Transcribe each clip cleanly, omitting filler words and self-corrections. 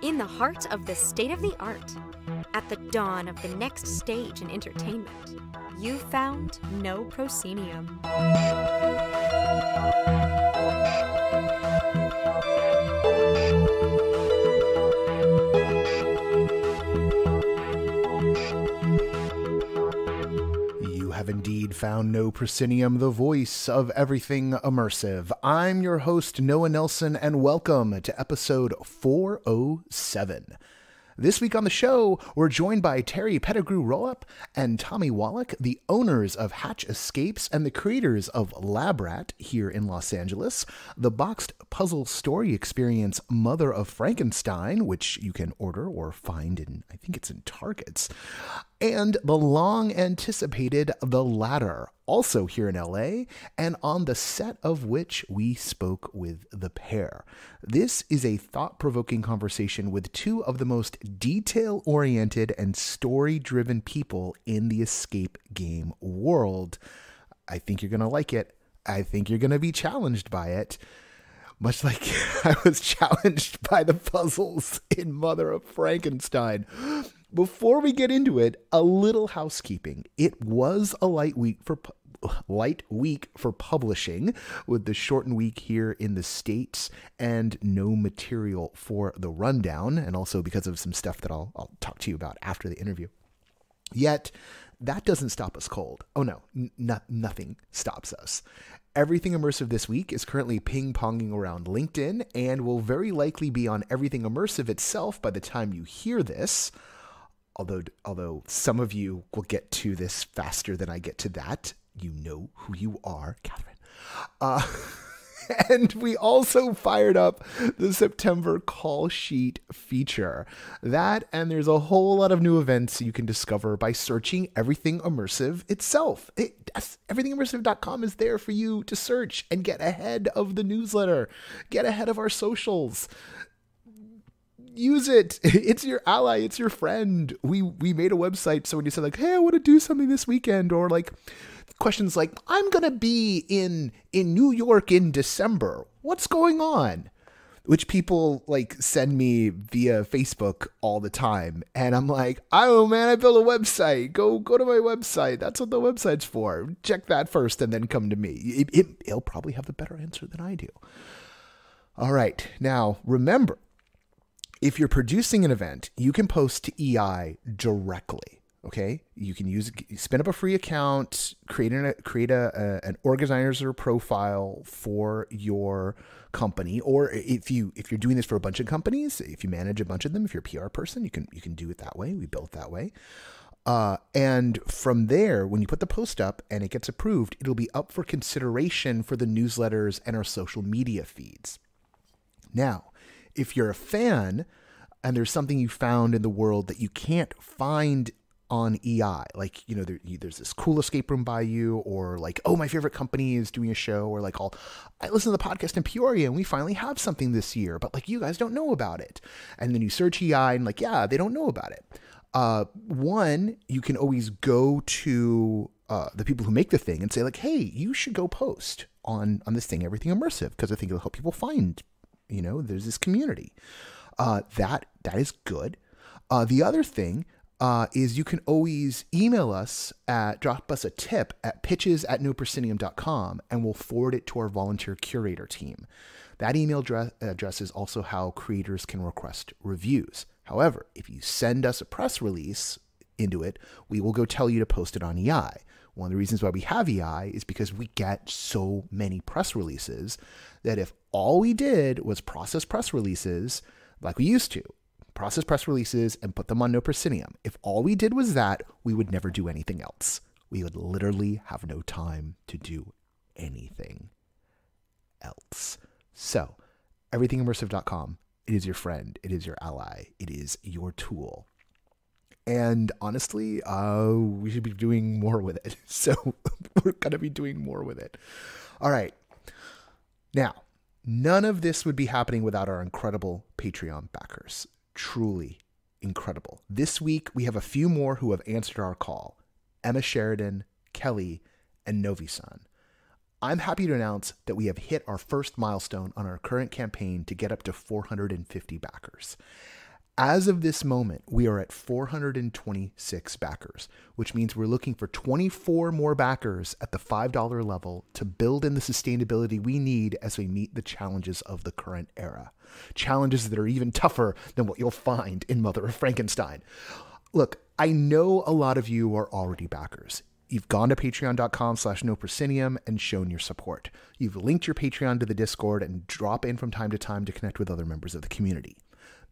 In the heart of the state-of-the-art, at the dawn of the next stage in entertainment, you found no proscenium. You have indeed found no proscenium, the voice of everything immersive. I'm your host, Noah Nelson, and welcome to episode 407. This week on the show, we're joined by Terry Pettigrew-Rolapp and Tommy Wallach, the owners of Hatch Escapes and the creators of Lab Rat here in Los Angeles, the boxed puzzle story experience Mother of Frankenstein, which you can order or find in, I think it's in Targets, and the long-anticipated The Ladder, also here in LA, and on the set of which we spoke with the pair. This is a thought-provoking conversation with two of the most detail-oriented and story-driven people in the escape game world. I think you're going to like it. I think you're going to be challenged by it. Much like I was challenged by the puzzles in Mother of Frankenstein. Before we get into it, a little housekeeping. It was a light week for publishing, with the shortened week here in the States and no material for the rundown, and also because of some stuff that I'll talk to you about after the interview. Yet, that doesn't stop us cold. Oh no, nothing stops us. Everything Immersive this week is currently ping-ponging around LinkedIn and will very likely be on Everything Immersive itself by the time you hear this. Although some of you will get to this faster than I get to that. You know who you are, Catherine. And we also fired up the September call sheet feature. That, and there's a whole lot of new events you can discover by searching Everything Immersive itself. Everythingimmersive.com is there for you to search and get ahead of the newsletter, get ahead of our socials. Use it. It's your ally. It's your friend. We made a website. So when you say like, hey, I want to do something this weekend, or like questions like, I'm going to be in New York in December. What's going on? Which people like send me via Facebook all the time. And I'm like, oh man, I built a website. Go to my website. That's what the website's for. Check that first and then come to me. It'll probably have the better answer than I do. All right. Now, remember, if you're producing an event, you can post to EI directly, okay? You can spin up a free account, create an organizer profile for your company, or if you're doing this for a bunch of companies, if you manage a bunch of them, if you're a PR person, you can do it that way. We built that way. And from there, when you put the post up and it gets approved, it'll be up for consideration for the newsletters and our social media feeds. Now, if you're a fan and there's something you found in the world that you can't find on EI, like, you know, there's this cool escape room by you, or like, oh, my favorite company is doing a show, or like, I listen to the podcast in Peoria and we finally have something this year, but like, you guys don't know about it. And then you search EI and like, yeah, they don't know about it. One, you can always go to the people who make the thing and say like, hey, you should go post on this thing, Everything Immersive, because I think it'll help people find, you know, there's this community. That is good. The other thing is you can always email us drop us a tip at pitches@noproscenium.com, and we'll forward it to our volunteer curator team. That email address is also how creators can request reviews. However, if you send us a press release into it, we will go tell you to post it on EI. One of the reasons why we have EI is because we get so many press releases that if all we did was process press releases like we used to, process press releases and put them on No Proscenium, if all we did was that, we would never do anything else. We would literally have no time to do anything else. So, everythingimmersive.com, it is your friend, it is your ally, it is your tool. And honestly, we should be doing more with it. So we're going to be doing more with it. All right. Now, none of this would be happening without our incredible Patreon backers. Truly incredible. This week, we have a few more who have answered our call. Emma Sheridan, Kelly, and Novi-san. I'm happy to announce that we have hit our first milestone on our current campaign to get up to 450 backers. As of this moment, we are at 426 backers, which means we're looking for 24 more backers at the $5 level to build in the sustainability we need as we meet the challenges of the current era. Challenges that are even tougher than what you'll find in Mother of Frankenstein. Look, I know a lot of you are already backers. You've gone to patreon.com/noproscenium and shown your support. You've linked your Patreon to the Discord and drop in from time to time to connect with other members of the community.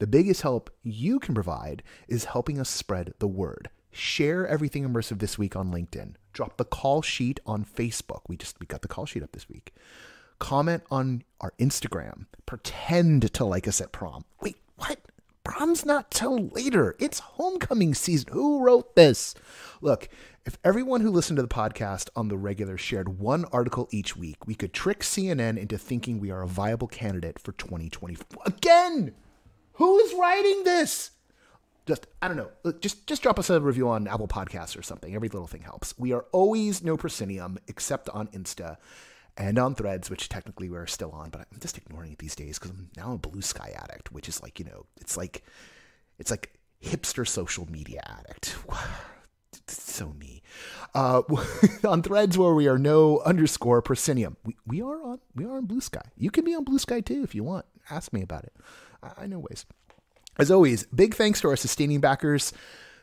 The biggest help you can provide is helping us spread the word. Share Everything Immersive this week on LinkedIn. Drop the call sheet on Facebook. We got the call sheet up this week. Comment on our Instagram. Pretend to like us at prom. Wait, what? Prom's not till later. It's homecoming season. Who wrote this? Look, if everyone who listened to the podcast on the regular shared one article each week, we could trick CNN into thinking we are a viable candidate for 2024. Again! Who is writing this? I don't know. Just drop us a review on Apple Podcasts or something. Every little thing helps. We are always No Proscenium, except on Insta and on Threads, which technically we're still on, but I'm just ignoring it these days because I'm now a Blue Sky addict, which is like, it's like hipster social media addict. It's so me. On Threads, where we are _Proscenium. We are on Blue Sky. You can be on Blue Sky too if you want. Ask me about it. I know ways. As always, big thanks to our sustaining backers,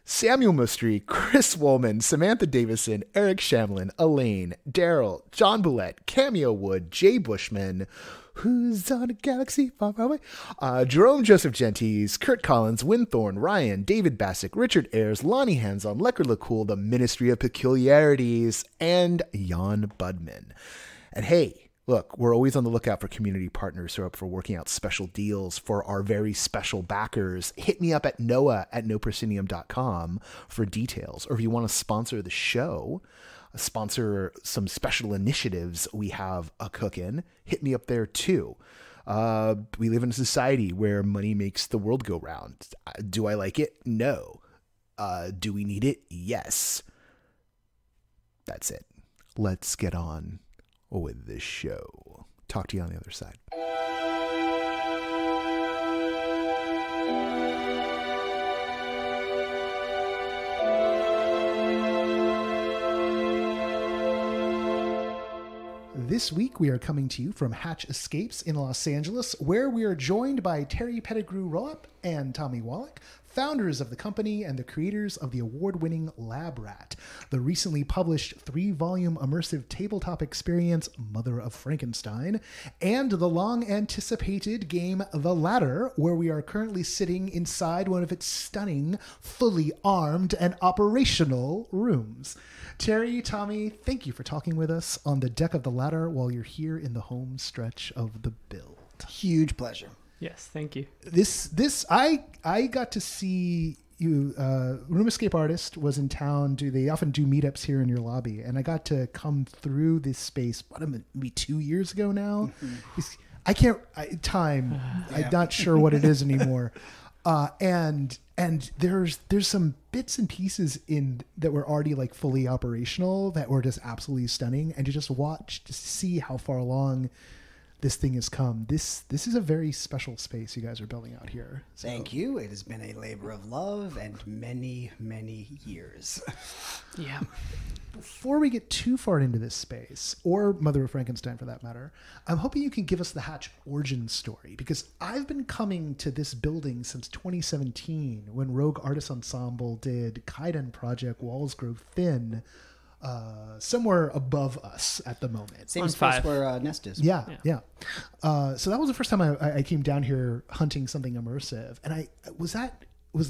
Samuel Mustry, Chris Woolman, Samantha Davison, Eric Shamlin, Elaine, Daryl, John Boulette, Cameo Wood, Jay Bushman, who's on a galaxy far, far away, Jerome Joseph Gentis, Kurt Collins, Winthorne, Ryan, David Bassick, Richard Ayers, Lonnie Hanson, Lecker LaCool, The Ministry of Peculiarities, and Jan Budman. And hey, look, we're always on the lookout for community partners who are up for working out special deals for our very special backers. Hit me up at noah@noproscenium.com for details. Or if you want to sponsor the show, sponsor some special initiatives we have a cooking, hit me up there too. We live in a society where money makes the world go round. Do I like it? No. Do we need it? Yes. That's it. Let's get on with this show. Talk to you on the other side. This week we are coming to you from Hatch Escapes in Los Angeles, where we are joined by Terry Pettigrew-Rolapp and Tommy Wallach, founders of the company and the creators of the award-winning Lab Rat, the recently published 3-volume immersive tabletop experience Mother of Frankenstein, and the long-anticipated game The Ladder, where we are currently sitting inside one of its stunning, fully armed and operational rooms. Terry, Tommy, thank you for talking with us on the deck of The Ladder while you're here in the home stretch of the build. Huge pleasure. Yes, thank you. I got to see you. Room Escape Artist was in town. They often do meetups here in your lobby, and I got to come through this space. Maybe 2 years ago now. Yeah. I'm not sure what it is anymore. And there's some bits and pieces in that were already like fully operational that were just absolutely stunning, and to just see how far along this thing has come. This is a very special space you guys are building out here. So. Thank you. It has been a labor of love and many, many years. Yeah. Before we get too far into this space, or Mother of Frankenstein for that matter, I'm hoping you can give us the Hatch origin story, because I've been coming to this building since 2017 when Rogue Artist Ensemble did Kaiden Project Walls Grow Thin, somewhere above us at the moment. Same space where Nest is. Yeah. So that was the first time I came down here hunting something immersive. And was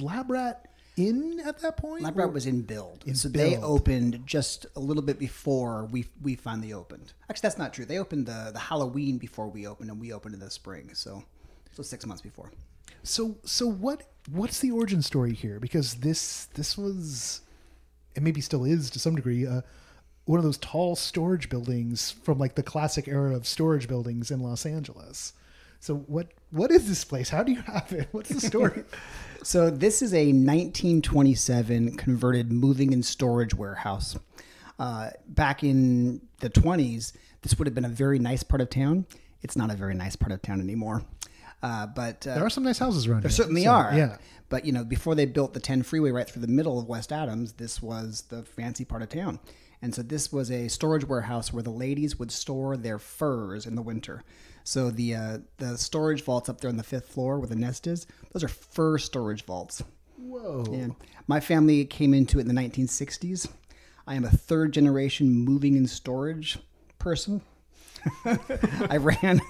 Lab Rat in at that point? Lab Rat was in build. They opened just a little bit before we finally opened. Actually, that's not true. They opened the Halloween before we opened, and we opened in the spring. So 6 months before. So what's the origin story here? Because this was, and maybe still is to some degree, one of those tall storage buildings from like the classic era of storage buildings in Los Angeles. So what is this place? How do you have it? What's the story? So this is a 1927 converted moving and storage warehouse. Back in the 20s, this would have been a very nice part of town. It's not a very nice part of town anymore. But there are some nice houses around here. There certainly are. Yeah. But, before they built the 10 freeway right through the middle of West Adams, this was the fancy part of town. And so this was a storage warehouse where the ladies would store their furs in the winter. So the storage vaults up there on the 5th floor where the nest is, those are fur storage vaults. Whoa. Yeah. My family came into it in the 1960s. I am a third generation moving and storage person. I ran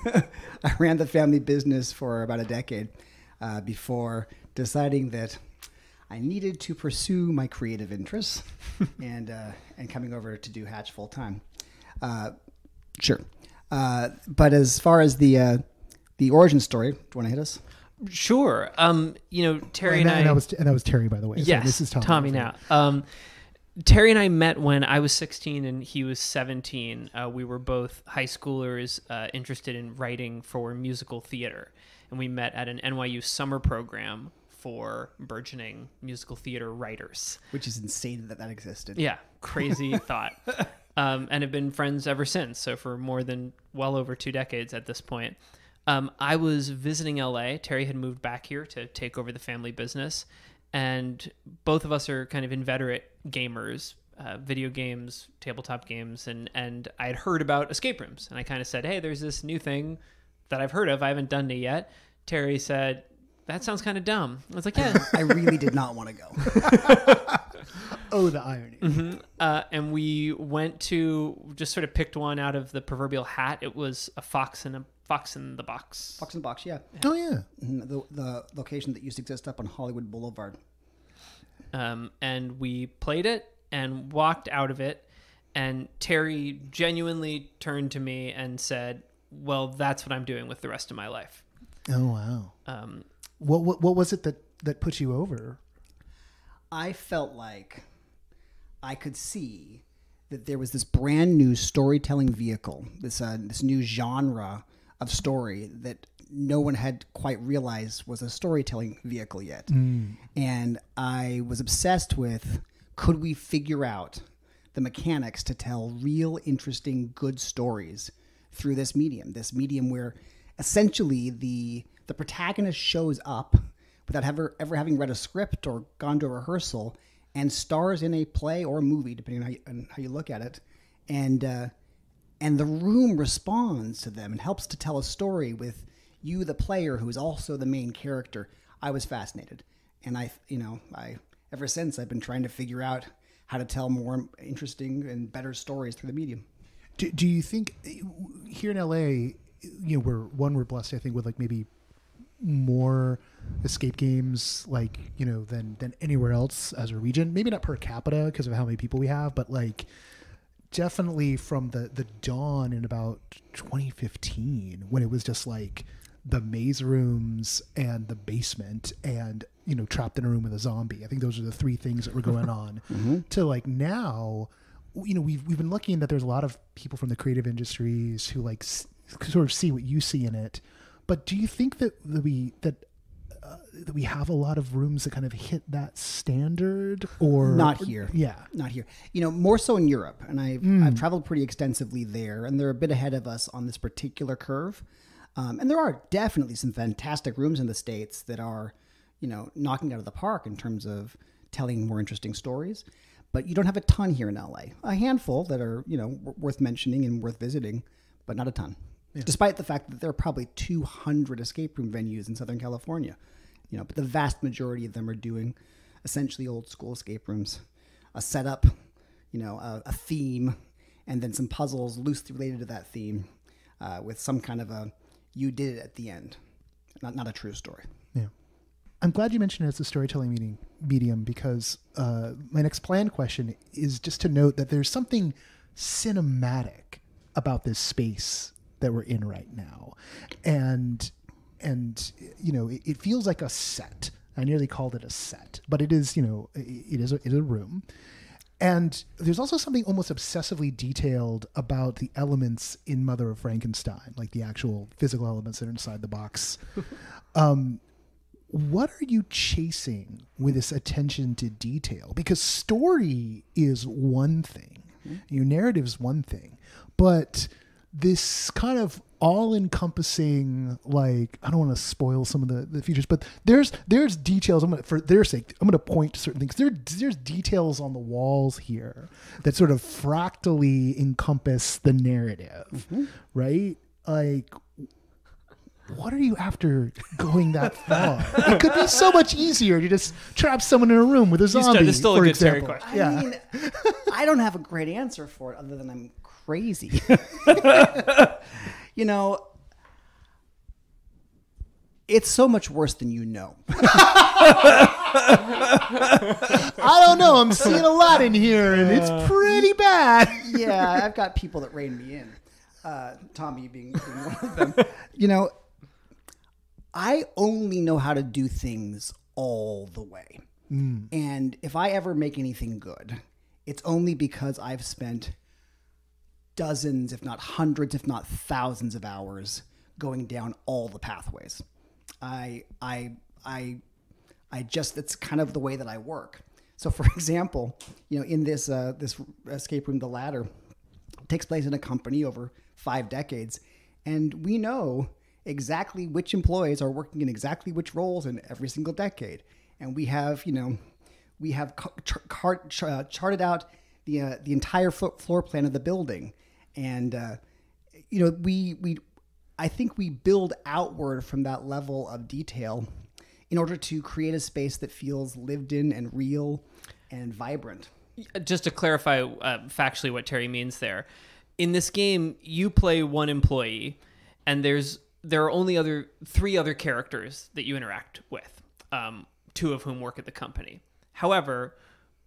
the family business for about a decade before deciding that I needed to pursue my creative interests and coming over to do Hatch full time. Sure. But as far as the origin story, do you want to hit us? Sure. Terry and I... And that was Terry, by the way. Yes, so this is Tommy now. Terry and I met when I was 16 and he was 17. We were both high schoolers interested in writing for musical theater. And we met at an NYU summer program for burgeoning musical theater writers. Which is insane that existed. Yeah, crazy thought. And have been friends ever since. So for more than well over 2 decades at this point. I was visiting LA. Terry had moved back here to take over the family business. And both of us are kind of inveterate gamers, video games, tabletop games. And I had heard about escape rooms. And I kind of said, hey, there's this new thing that I've heard of. I haven't done it yet. Terry said, that sounds kind of dumb. I was like, yeah. I really did not want to go. Oh, the irony. Mm-hmm. And we went to, just sort of picked one out of the proverbial hat. It was a Fox in the Box. Fox in the Box, yeah. Oh, yeah. The location that used to exist up on Hollywood Boulevard. And we played it and walked out of it. And Terry genuinely turned to me and said, well, that's what I'm doing with the rest of my life. Oh, wow. What was it that put you over? I felt like I could see that there was this brand new storytelling vehicle, this new genre of story that no one had quite realized was a storytelling vehicle yet. And I was obsessed with, could we figure out the mechanics to tell real, interesting, good stories through this medium where essentially the protagonist shows up without ever having read a script or gone to a rehearsal and stars in a play or a movie, depending on how you look at it. And the room responds to them and helps to tell a story with you, the player, who is also the main character. I was fascinated. And I ever since I've been trying to figure out how to tell more interesting and better stories through the medium. Do you think here in LA, we're blessed, I think, with like maybe more escape games than anywhere else as a region, maybe not per capita because of how many people we have, but like definitely from the dawn in about 2015 when it was just like the maze rooms and the basement and trapped in a room with a zombie. I think those are the 3 things that were going on to like now. We've been lucky in that there's a lot of people from the creative industries who like sort of see what you see in it. But do you think that we have a lot of rooms that kind of hit that standard, or not here? Yeah, not here. More so in Europe, and I've traveled pretty extensively there, and they're a bit ahead of us on this particular curve. And there are definitely some fantastic rooms in the States that are, knocking out of the park in terms of telling more interesting stories. But you don't have a ton here in LA. A handful that are, worth mentioning and worth visiting, but not a ton. Yeah. Despite the fact that there are probably 200 escape room venues in Southern California, but the vast majority of them are doing essentially old school escape rooms, a setup, a theme, and then some puzzles loosely related to that theme, with some kind of you did it at the end, not a true story. Yeah, I'm glad you mentioned it as a storytelling medium because my next planned question is just to note that there's something cinematic about this space that we're in right now. And it feels like a set. I nearly called it a set, but it is, it is a room. And there's also something almost obsessively detailed about the elements in Mother of Frankenstein, like the actual physical elements that are inside the box. What are you chasing with this attention to detail? Because story is one thing, narrative is one thing, but this kind of all-encompassing, like, I don't want to spoil some of the features, but there's details. For their sake, I'm going to point to certain things. There's details on the walls here that sort of fractally encompass the narrative, right? Like, what are you after going that far? It could be so much easier to just trap someone in a room with a zombie. That's still a good Terry question. I mean, I don't have a great answer for it other than I'm crazy. You know, it's so much worse than you know. I don't know. I'm seeing a lot in here, and it's pretty bad. Yeah, I've got people that rein me in. Tommy being one of them. You know, I only know how to do things all the way. And if I ever make anything good, it's only because I've spent dozens, if not hundreds, if not thousands of hours going down all the pathways. I just, it's kind of the way that I work. So for example, you know, in this escape room, The Ladder, it takes place in a company over 5 decades. And we know exactly which employees are working in exactly which roles in every single decade. And we have, you know, charted out the entire floor plan of the building. And, you know, I think we build outward from that level of detail in order to create a space that feels lived in and real and vibrant. Just to clarify factually what Terry means there, in this game, you play one employee, and there are only 3 other characters that you interact with, 2 of whom work at the company. However,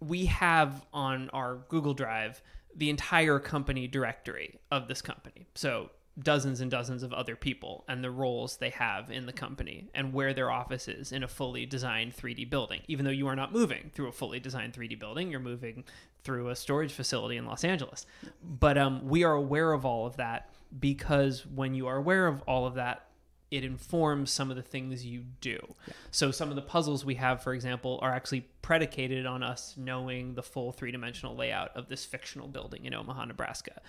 we have on our Google Drive the entire company directory of this company. So dozens and dozens of other people and the roles they have in the company and where their office is in a fully designed 3D building. Even though you are not moving through a fully designed 3D building, you're moving through a storage facility in Los Angeles. But we are aware of all of that because when you are aware of all of that, it informs some of the things you do. Yeah. So some of the puzzles we have, for example, are actually predicated on us knowing the full 3-dimensional layout of this fictional building in Omaha, Nebraska.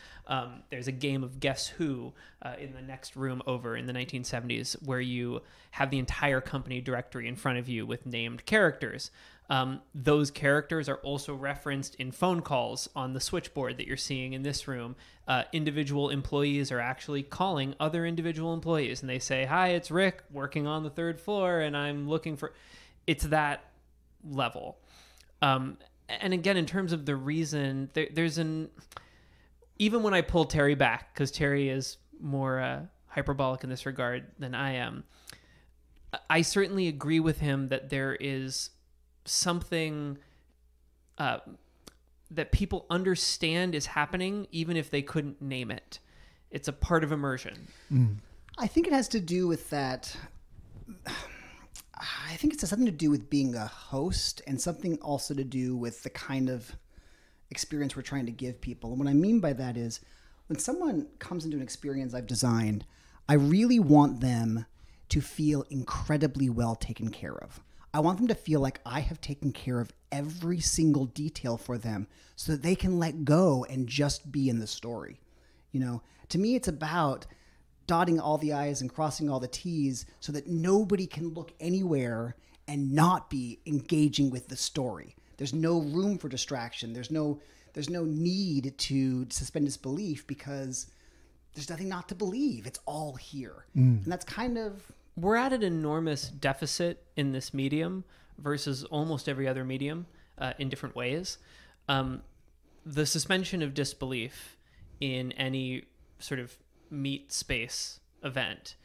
There's a game of Guess Who in the next room over in the 1970s where you have the entire company directory in front of you with named characters. Those characters are also referenced in phone calls on the switchboard that you're seeing in this room. Individual employees are actually calling other individual employees and they say, "Hi, it's Rick working on the 3rd floor and I'm looking for..." It's that level. And again, in terms of the reason, even when I pull Terry back, because Terry is more hyperbolic in this regard than I am, I certainly agree with him that there is something that people understand is happening even if they couldn't name it. It's a part of immersion. I think it has to do with that. I think it has something to do with being a host and something also to do with the kind of experience we're trying to give people. And what I mean by that is when someone comes into an experience I've designed, I really want them to feel incredibly well taken care of. I want them to feel like I have taken care of every single detail for them so that they can let go and just be in the story. You know, to me, it's about dotting all the I's and crossing all the T's so that nobody can look anywhere and not be engaging with the story. There's no room for distraction. There's no need to suspend disbelief because there's nothing not to believe. It's all here. And that's kind of... We're at an enormous deficit in this medium versus almost every other medium in different ways. The suspension of disbelief in any sort of meet space event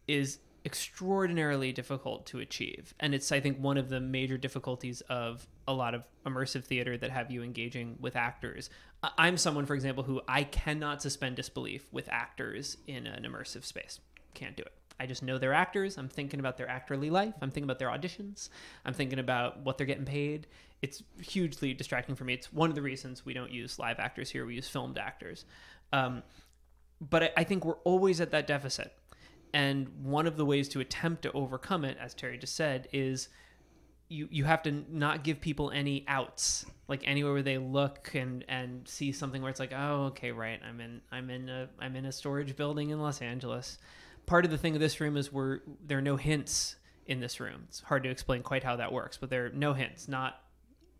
is extraordinarily difficult to achieve. And it's, I think, one of the major difficulties of a lot of immersive theater that have you engaging with actors. I'm someone, for example, who I cannot suspend disbelief with actors in an immersive space. Can't do it. I just know they're actors. I'm thinking about their actorly life. I'm thinking about their auditions. I'm thinking about what they're getting paid. It's hugely distracting for me. It's one of the reasons we don't use live actors here. We use filmed actors. But I think we're always at that deficit. And one of the ways to attempt to overcome it, as Terry just said, is you have to not give people any outs, like anywhere where they look and see something where it's like, oh, okay, right, I'm in a storage building in Los Angeles. Part of the thing of this room is there are no hints in this room. It's hard to explain quite how that works, but there are no hints, not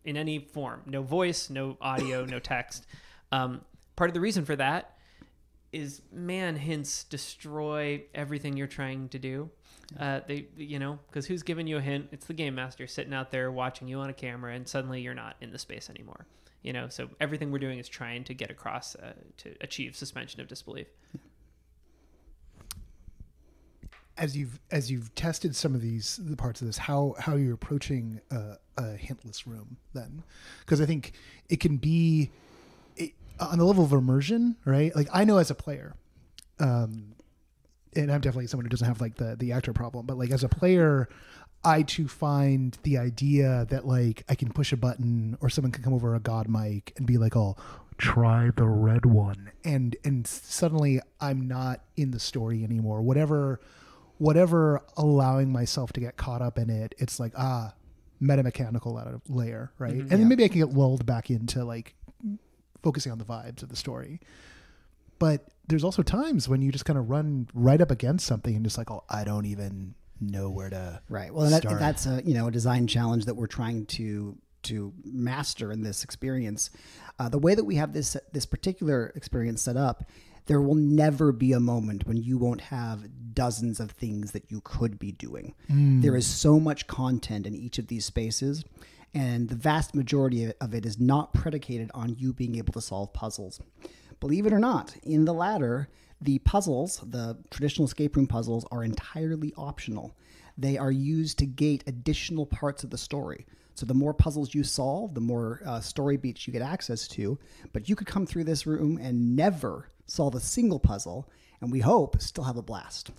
in any form, no voice, no audio, no text. Part of the reason for that is, man, hints destroy everything you're trying to do. Because who's giving you a hint? It's the game master sitting out there watching you on a camera, and suddenly you're not in the space anymore. So everything we're doing is trying to get across to achieve suspension of disbelief. As you've tested some of the parts of this, how are you approaching a hintless room then? Because I think it can be on the level of immersion, right? Like, I know as a player, and I'm definitely someone who doesn't have like the actor problem, but like as a player, I too find the idea that like I can push a button or someone can come over a god mic and be like, "Oh, try the red one," and suddenly I'm not in the story anymore. Whatever allowing myself to get caught up in it, it's like metamechanical layer, right? Mm-hmm, and then maybe I can get lulled back into like focusing on the vibes of the story. But there's also times when you just kind of run right up against something and just like, oh, I don't even know where to Right. Well, start. that's a design challenge that we're trying to master in this experience. The way that we have this particular experience set up, there will never be a moment when you won't have dozens of things that you could be doing. There is so much content in each of these spaces, and the vast majority of it is not predicated on you being able to solve puzzles. Believe it or not, in the latter, the puzzles, the traditional escape room puzzles, are entirely optional. They are used to gate additional parts of the story. So the more puzzles you solve, the more story beats you get access to. But you could come through this room and never solve a single puzzle, and we hope still have a blast.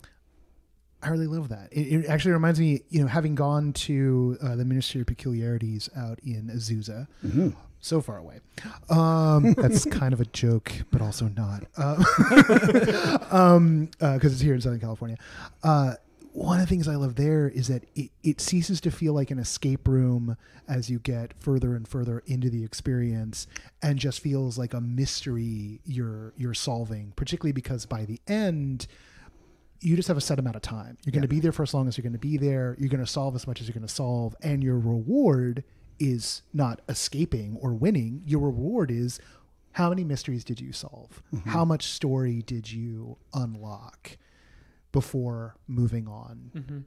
I really love that. It actually reminds me, having gone to the Ministry of Peculiarities out in Azusa, so far away. That's kind of a joke, but also not, because it's here in Southern California. One of the things I love there is that it ceases to feel like an escape room as you get further and further into the experience, and just feels like a mystery you're solving, particularly because by the end, you just have a set amount of time. You're going to be there for as long as you're going to be there. You're going to solve as much as you're going to solve. And your reward is not escaping or winning. Your reward is, how many mysteries did you solve? Mm-hmm. How much story did you unlock before moving on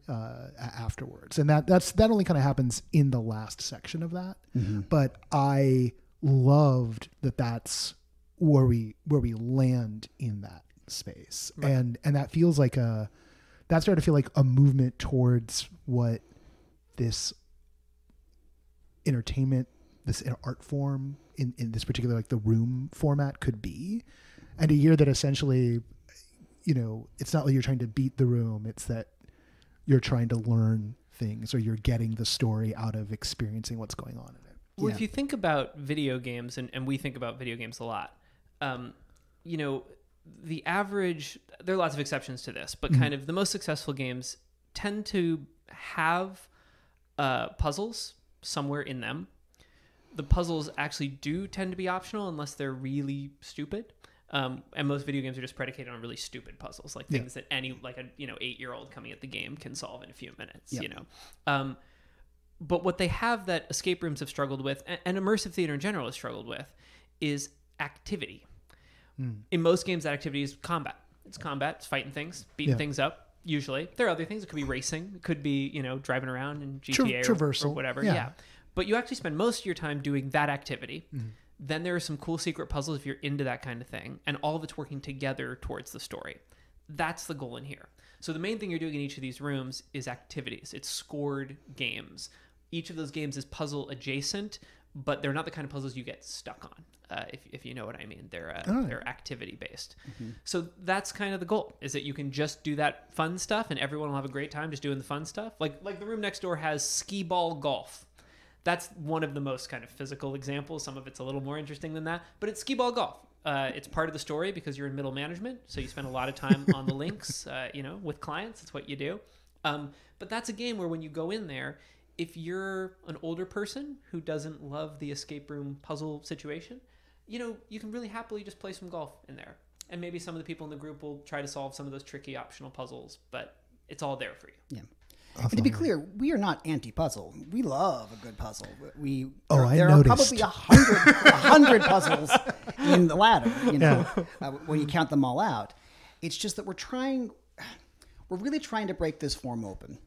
afterwards? And that only kind of happens in the last section of that. Mm-hmm. But I loved that's where we land in that space. Right. And that feels like that started to feel like a movement towards what this entertainment, this art form in this particular, like the room format could be. And a year that essentially, it's not like you're trying to beat the room, it's that you're trying to learn things, or you're getting the story out of experiencing what's going on in it. Well, if you think about video games, and we think about video games a lot, the average, there are lots of exceptions to this, but kind of the most successful games tend to have puzzles somewhere in them. The puzzles actually do tend to be optional unless they're really stupid. And most video games are just predicated on really stupid puzzles, like things that any, like a 8-year-old coming at the game can solve in a few minutes. But what they have that escape rooms have struggled with, and immersive theater in general has struggled with, is activity. In most games, that activity is combat. It's combat. It's fighting things, beating things up. Usually, there are other things. It could be racing. It could be driving around in GTA or whatever. Yeah. But you actually spend most of your time doing that activity. Then there are some cool secret puzzles if you're into that kind of thing, and all of it's working together towards the story. That's the goal in here. So the main thing you're doing in each of these rooms is activities. It's scored games. Each of those games is puzzle adjacent, but they're not the kind of puzzles you get stuck on, if you know what I mean. They're activity based. So that's kind of the goal, is that you can just do that fun stuff and everyone will have a great time just doing the fun stuff. Like the room next door has skee ball golf. That's one of the most kind of physical examples. Some of it's a little more interesting than that, but it's skee ball golf. It's part of the story because you're in middle management, so you spend a lot of time on the links, with clients. It's what you do. But that's a game where when you go in there, if you're an older person who doesn't love the escape room puzzle situation, you can really happily just play some golf in there. And maybe some of the people in the group will try to solve some of those tricky optional puzzles, but it's all there for you. Yeah. And to be clear, we are not anti-puzzle. We love a good puzzle. I there noticed. are probably 100 puzzles in the ladder, when you count them all out. It's just that we're really trying to break this form open.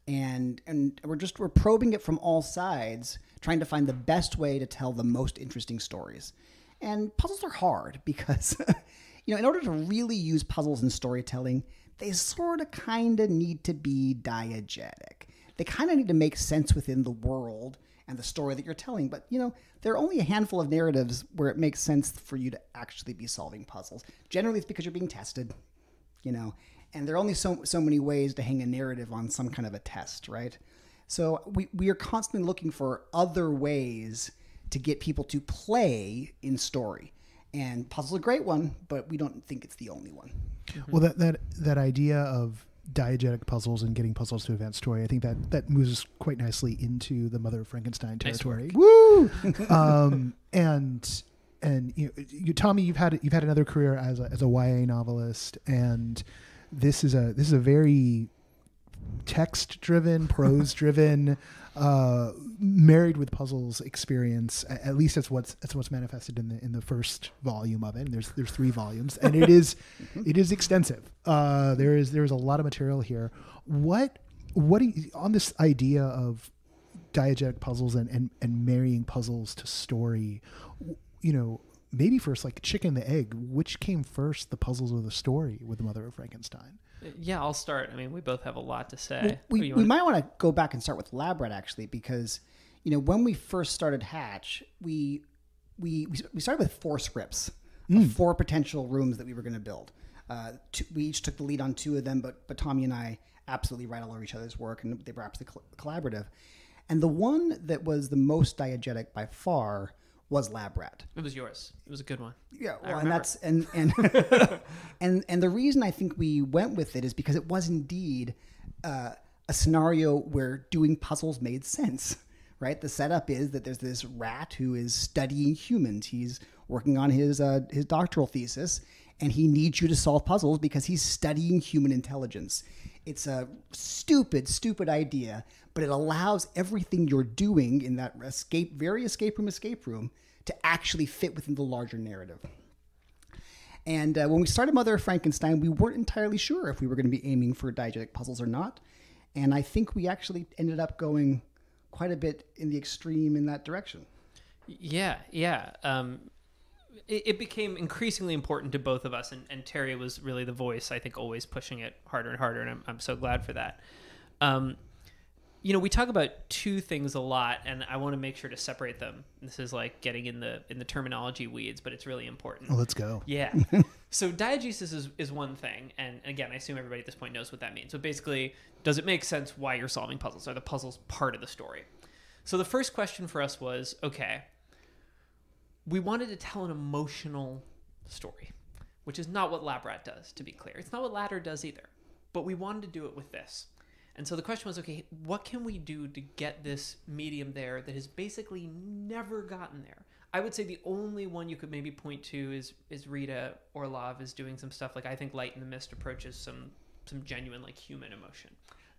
And we're probing it from all sides, trying to find the best way to tell the most interesting stories. And puzzles are hard because, in order to really use puzzles in storytelling, they sort of kind of need to be diegetic. They kind of need to make sense within the world and the story that you're telling. But, there are only a handful of narratives where it makes sense for you to actually be solving puzzles. Generally, it's because you're being tested, and there are only so many ways to hang a narrative on some kind of a test, right? So we are constantly looking for other ways to get people to play in story. And puzzle's a great one, but we don't think it's the only one. Well, that idea of diegetic puzzles and getting puzzles to advance story, I think that moves quite nicely into the Mother of Frankenstein territory. Woo! And you, Tommy, you've had another career as a YA novelist, and this is a very text-driven, prose-driven, married with puzzles experience. At least that's what's manifested in the first volume of it. And there's 3 volumes, and it is extensive. There is a lot of material here. What do you, on this idea of diegetic puzzles and marrying puzzles to story? Maybe first, like chicken and the egg. Which came first, the puzzles or the story with the Mother of Frankenstein? Yeah, I'll start. I mean, we both have a lot to say. We might want to go back and start with Lab Rat, actually, because when we first started Hatch, we started with 4 scripts of 4 potential rooms that we were going to build. We each took the lead on 2 of them, but Tommy and I absolutely write all over each other's work, and they were absolutely collaborative. And the one that was the most diegetic by far was Lab Rat. It was yours. It was a good one. Yeah, well, and the reason I think we went with it is because it was indeed a scenario where doing puzzles made sense, right? The setup is that there's this rat who is studying humans. He's working on his doctoral thesis, and he needs you to solve puzzles because he's studying human intelligence. It's a stupid idea, but it allows everything you're doing in that escape room to actually fit within the larger narrative. And when we started Mother of Frankenstein, we weren't entirely sure if we were going to be aiming for diegetic puzzles or not. And I think we actually ended up going quite a bit in the extreme in that direction. Yeah. It became increasingly important to both of us, and Terry was really the voice, I think, always pushing it harder and harder, and I'm so glad for that. We talk about 2 things a lot, and I want to make sure to separate them. This is like getting in the terminology weeds, but it's really important. Well, let's go. Yeah. So diegesis is one thing, and again, I assume everybody at this point knows what that means. So basically, does it make sense why you're solving puzzles? Are the puzzles part of the story? So the first question for us was, okay, we wanted to tell an emotional story, which is not what Lab Rat does, to be clear. It's not what Ladder does either, but we wanted to do it with this. And so the question was, okay, what can we do to get this medium there that has basically never gotten there? I would say the only one you could maybe point to is Rita Orlov is doing some stuff like, I think Light in the Mist approaches some genuine like human emotion.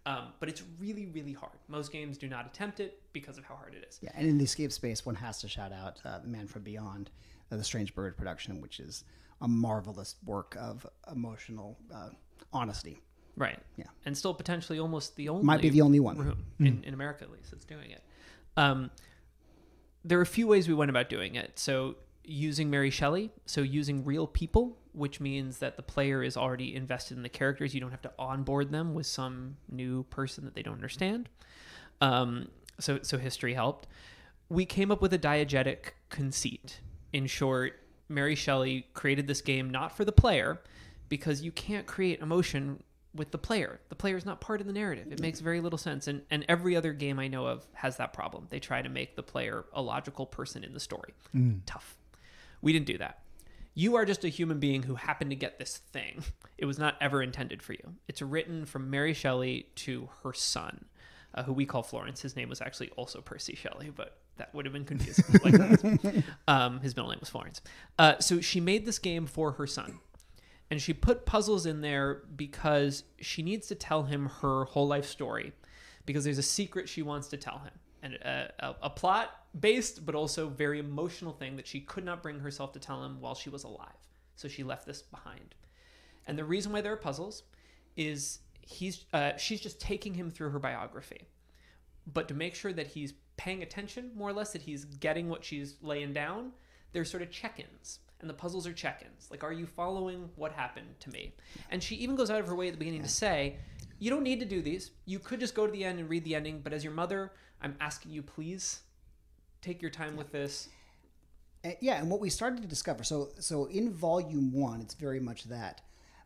But it's really, really hard. Most games do not attempt it because of how hard it is. Yeah, and in the escape space, one has to shout out The Man from Beyond, the Strange Bird production, which is a marvelous work of emotional honesty. Right. Yeah. And still potentially almost the only... Might be the only one. Room, in America, at least, that's doing it. There are a few ways we went about doing it. So using Mary Shelley, so using real people, which means that the player is already invested in the characters. You don't have to onboard them with some new person that they don't understand. So history helped. We came up with a diegetic conceit. In short, Mary Shelley created this game not for the player, because you can't create emotion with the player. The player is not part of the narrative. It makes very little sense. And every other game I know of has that problem. They try to make the player a logical person in the story. Tough. We didn't do that. You are just a human being who happened to get this thing. It was not ever intended for you. It's written from Mary Shelley to her son. who we call Florence. His name was actually also Percy Shelley, but that would have been confusing. Like his middle name was Florence. So she made this game for her son. And she put puzzles in there because she needs to tell him her whole life story, because there's a secret she wants to tell him. And a plot-based, but also very emotional thing that she could not bring herself to tell him while she was alive. So she left this behind. And the reason why there are puzzles is she's just taking him through her biography. But to make sure that he's paying attention, more or less, that he's getting what she's laying down, there's sort of check-ins. And the puzzles are check-ins. Like, are you following what happened to me? And she even goes out of her way at the beginning to say, you don't need to do these. You could just go to the end and read the ending. But as your mother, I'm asking you, please take your time with this. And what we started to discover, so in volume 1, it's very much that.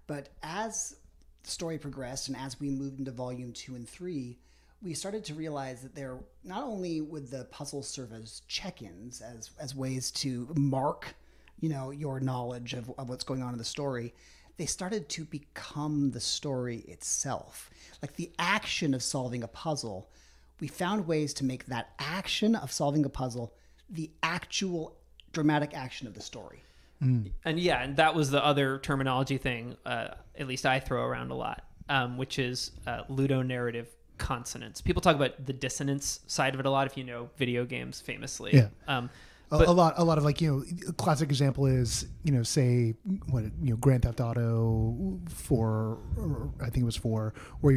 But as the story progressed and as we moved into volume 2 and 3, we started to realize that there, not only would the puzzles serve as check-ins, as ways to mark your knowledge of what's going on in the story, they started to become the story itself. Like the action of solving a puzzle, we found ways to make that action of solving a puzzle the actual dramatic action of the story. And and that was the other terminology thing, at least I throw around a lot, which is ludonarrative consonance. People talk about the dissonance side of it a lot, if you know video games famously. Yeah. A lot of like, classic example is, say Grand Theft Auto 4, or I think it was 4, where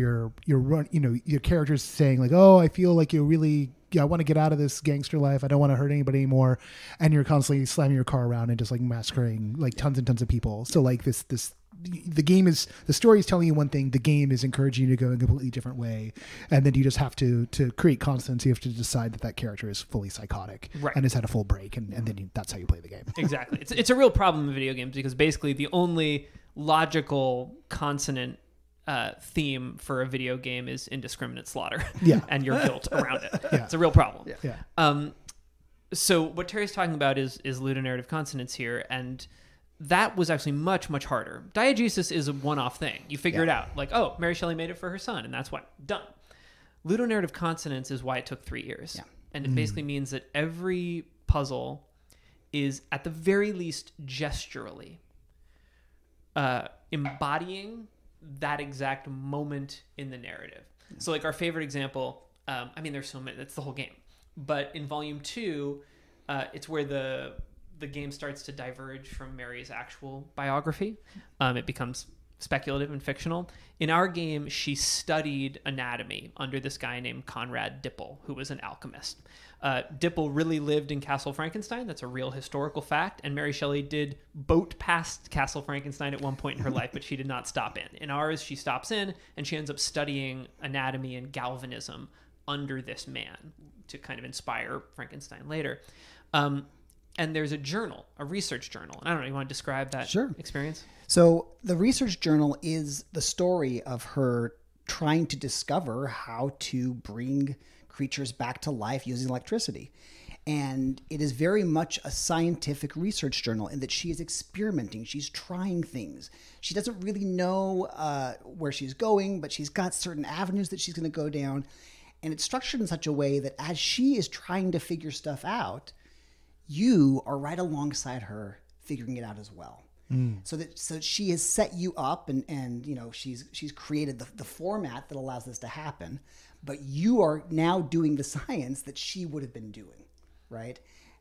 your character's saying like, oh, I feel like I want to get out of this gangster life. I don't want to hurt anybody anymore. And you're constantly slamming your car around and just like massacring like tons and tons of people. So like the story is telling you one thing, the game is encouraging you to go in a completely different way. And then you just have to create constants. You have to decide that character is fully psychotic, right, and has had a full break. And then that's how you play the game. Exactly. It's a real problem in video games, because basically the only logical consonant theme for a video game is indiscriminate slaughter. Yeah. And your guilt around it. Yeah. It's a real problem. Yeah. So what Terry's talking about is ludonarrative consonance here, and that was actually much, much harder. Diegesis is a one-off thing. You figure it out. Like, oh, Mary Shelley made it for her son, and that's why. Done. Ludonarrative consonance is why it took 3 years. Yeah. And it basically means that every puzzle is, at the very least, gesturally embodying that exact moment in the narrative. So, like, our favorite example, there's so many, that's the whole game. But in volume 2, it's where the game starts to diverge from Mary's actual biography. It becomes speculative and fictional. In our game, she studied anatomy under this guy named Conrad Dippel, who was an alchemist. Dippel really lived in Castle Frankenstein. That's a real historical fact. And Mary Shelley did boat past Castle Frankenstein at one point in her life, but she did not stop in. In ours, she stops in and she ends up studying anatomy and galvanism under this man to kind of inspire Frankenstein later. And there's a journal, a research journal. And I don't know, you want to describe that experience? So the research journal is the story of her trying to discover how to bring creatures back to life using electricity. And it is very much a scientific research journal in that she is experimenting. She's trying things. She doesn't really know where she's going, but she's got certain avenues that she's going to go down. And it's structured in such a way that as she is trying to figure stuff out, you are right alongside her figuring it out as well. So she has set you up and she's created the format that allows this to happen, but you are now doing the science that she would have been doing, right?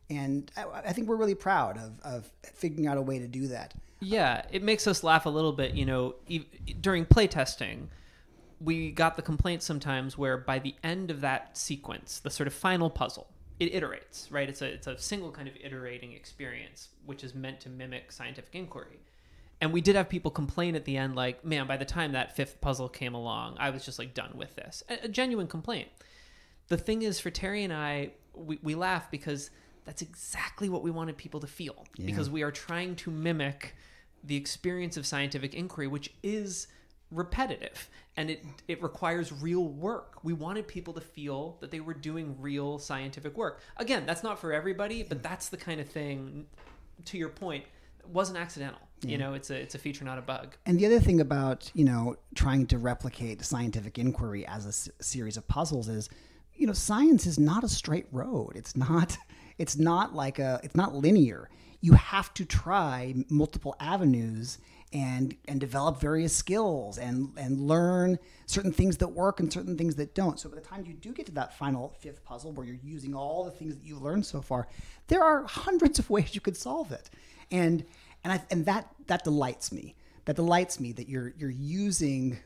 And I think we're really proud of figuring out a way to do that. Yeah, it makes us laugh a little bit. During playtesting, we got the complaint sometimes where by the end of that sequence, the sort of final puzzle, it iterates, right? It's a single kind of iterating experience, which is meant to mimic scientific inquiry. And we did have people complain at the end, like, man, by the time that fifth puzzle came along, I was just like done with this. A genuine complaint. The thing is, for Terry and I, we laugh because that's exactly what we wanted people to feel. Yeah. Because we are trying to mimic the experience of scientific inquiry, which is repetitive and it requires real work. We wanted people to feel that they were doing real scientific work. Again, that's not for everybody, but that's the kind of thing, to your point, wasn't accidental. You know, it's a feature, not a bug. And the other thing about, trying to replicate scientific inquiry as a series of puzzles is, science is not a straight road. It's not linear. You have to try multiple avenues and develop various skills and learn certain things that work and certain things that don't. So by the time you do get to that final fifth puzzle where you're using all the things that you've learned so far, there are hundreds of ways you could solve it. And that delights me. That delights me that you're using,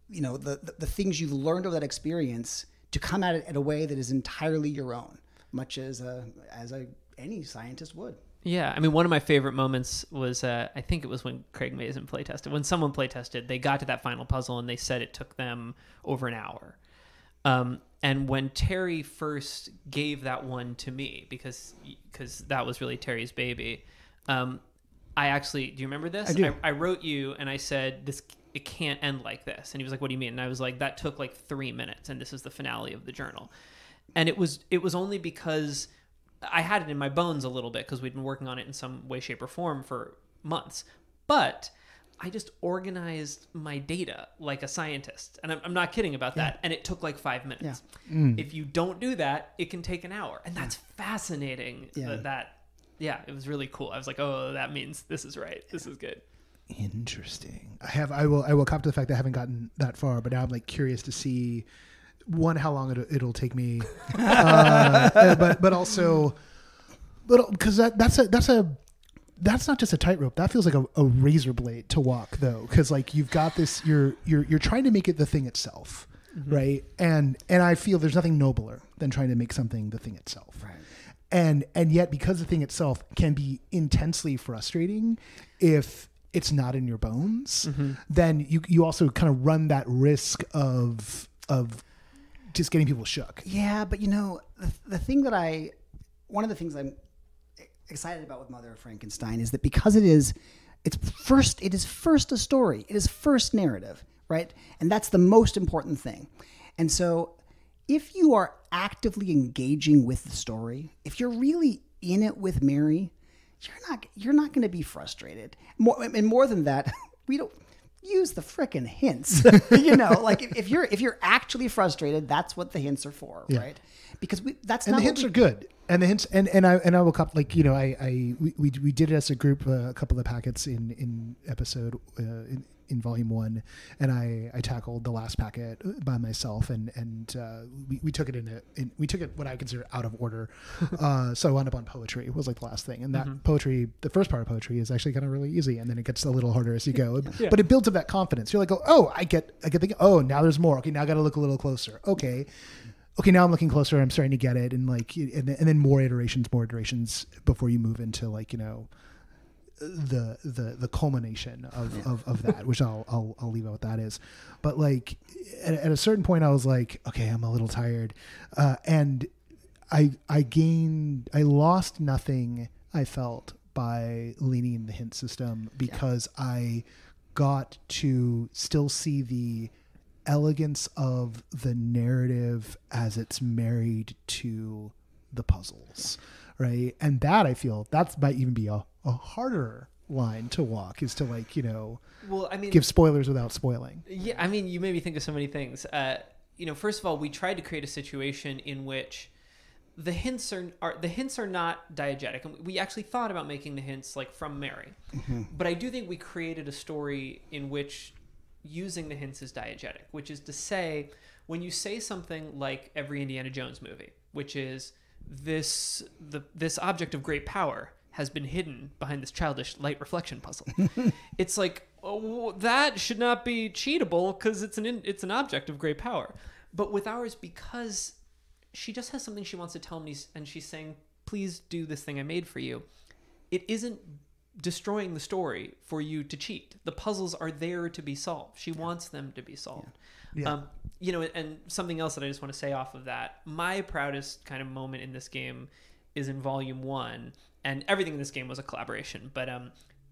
the things you've learned over that experience to come at it in a way that is entirely your own, much as any scientist would. Yeah, I mean, one of my favorite moments was, I think it was when Craig Mazin playtested. When someone playtested, they got to that final puzzle and they said it took them over an hour. And when Terry first gave that one to me, because that was really Terry's baby, I actually, do you remember this? I do. I wrote you and I said, it can't end like this. And he was like, what do you mean? And I was like, that took like 3 minutes and this is the finale of the journal. And it was only because I had it in my bones a little bit because we'd been working on it in some way, shape, or form for months. But I just organized my data like a scientist. And I'm not kidding about that. And it took like 5 minutes. Yeah. If you don't do that, it can take an hour. And that's fascinating. Yeah, it was really cool. I was like, oh, that means this is right. This is good. Interesting. I will cop to the fact that I haven't gotten that far, but now I'm like curious to see how long it'll take me, but also, because that's not just a tightrope. That feels like a razor blade to walk, though, because like you've got this, you're trying to make it the thing itself, right? And I feel there's nothing nobler than trying to make something the thing itself, right? And yet, because the thing itself can be intensely frustrating if it's not in your bones, then you also kind of run that risk of just getting people shook. Yeah, but the thing that one of the things I'm excited about with Mother of Frankenstein is that because it is first a story. It is first narrative, right? And that's the most important thing. And so if you are actively engaging with the story, if you're really in it with Mary, you're not going to be frustrated. More than that, we don't use the frickin' hints. Like if you're actually frustrated, that's what the hints are for, right? Because the hints are good. And the hints and I will cop, like, we did it as a group, a couple of packets in episode in volume 1, and I tackled the last packet by myself, and we took it we took it what I consider out of order. So I wound up on poetry. It was like the last thing, and that poetry, the first part of poetry, is actually kind of really easy, and then it gets a little harder as you go. Yeah. But it builds up that confidence. You're like, oh, I get thinking, oh, now there's more. Okay, now I got to look a little closer. Okay, now I'm looking closer. I'm starting to get it, and like, and then more iterations before you move into like, the culmination of that, which I'll leave out what that is. But like at a certain point, I was like, okay, I'm a little tired, and I lost nothing, I felt, by leaning in the hint system, because I got to still see the elegance of the narrative as it's married to the puzzles, right? And that, I feel, that might even be a harder line to walk, is to like, well, I mean, give spoilers without spoiling. Yeah, I mean, you made me think of so many things. First of all, we tried to create a situation in which the hints are not diegetic, and we actually thought about making the hints like from Mary. But I do think we created a story in which using the hints is diegetic, which is to say, when you say something like every Indiana Jones movie, which is this object of great power has been hidden behind this childish light reflection puzzle. It's like, oh, that should not be cheatable because it's an object of great power. But with ours, because she just has something she wants to tell me, and she's saying, please do this thing I made for you, it isn't destroying the story for you to cheat. The puzzles are there to be solved. She wants them to be solved. Yeah. And something else that I just want to say off of that, my proudest kind of moment in this game is in volume 1, and everything in this game was a collaboration. But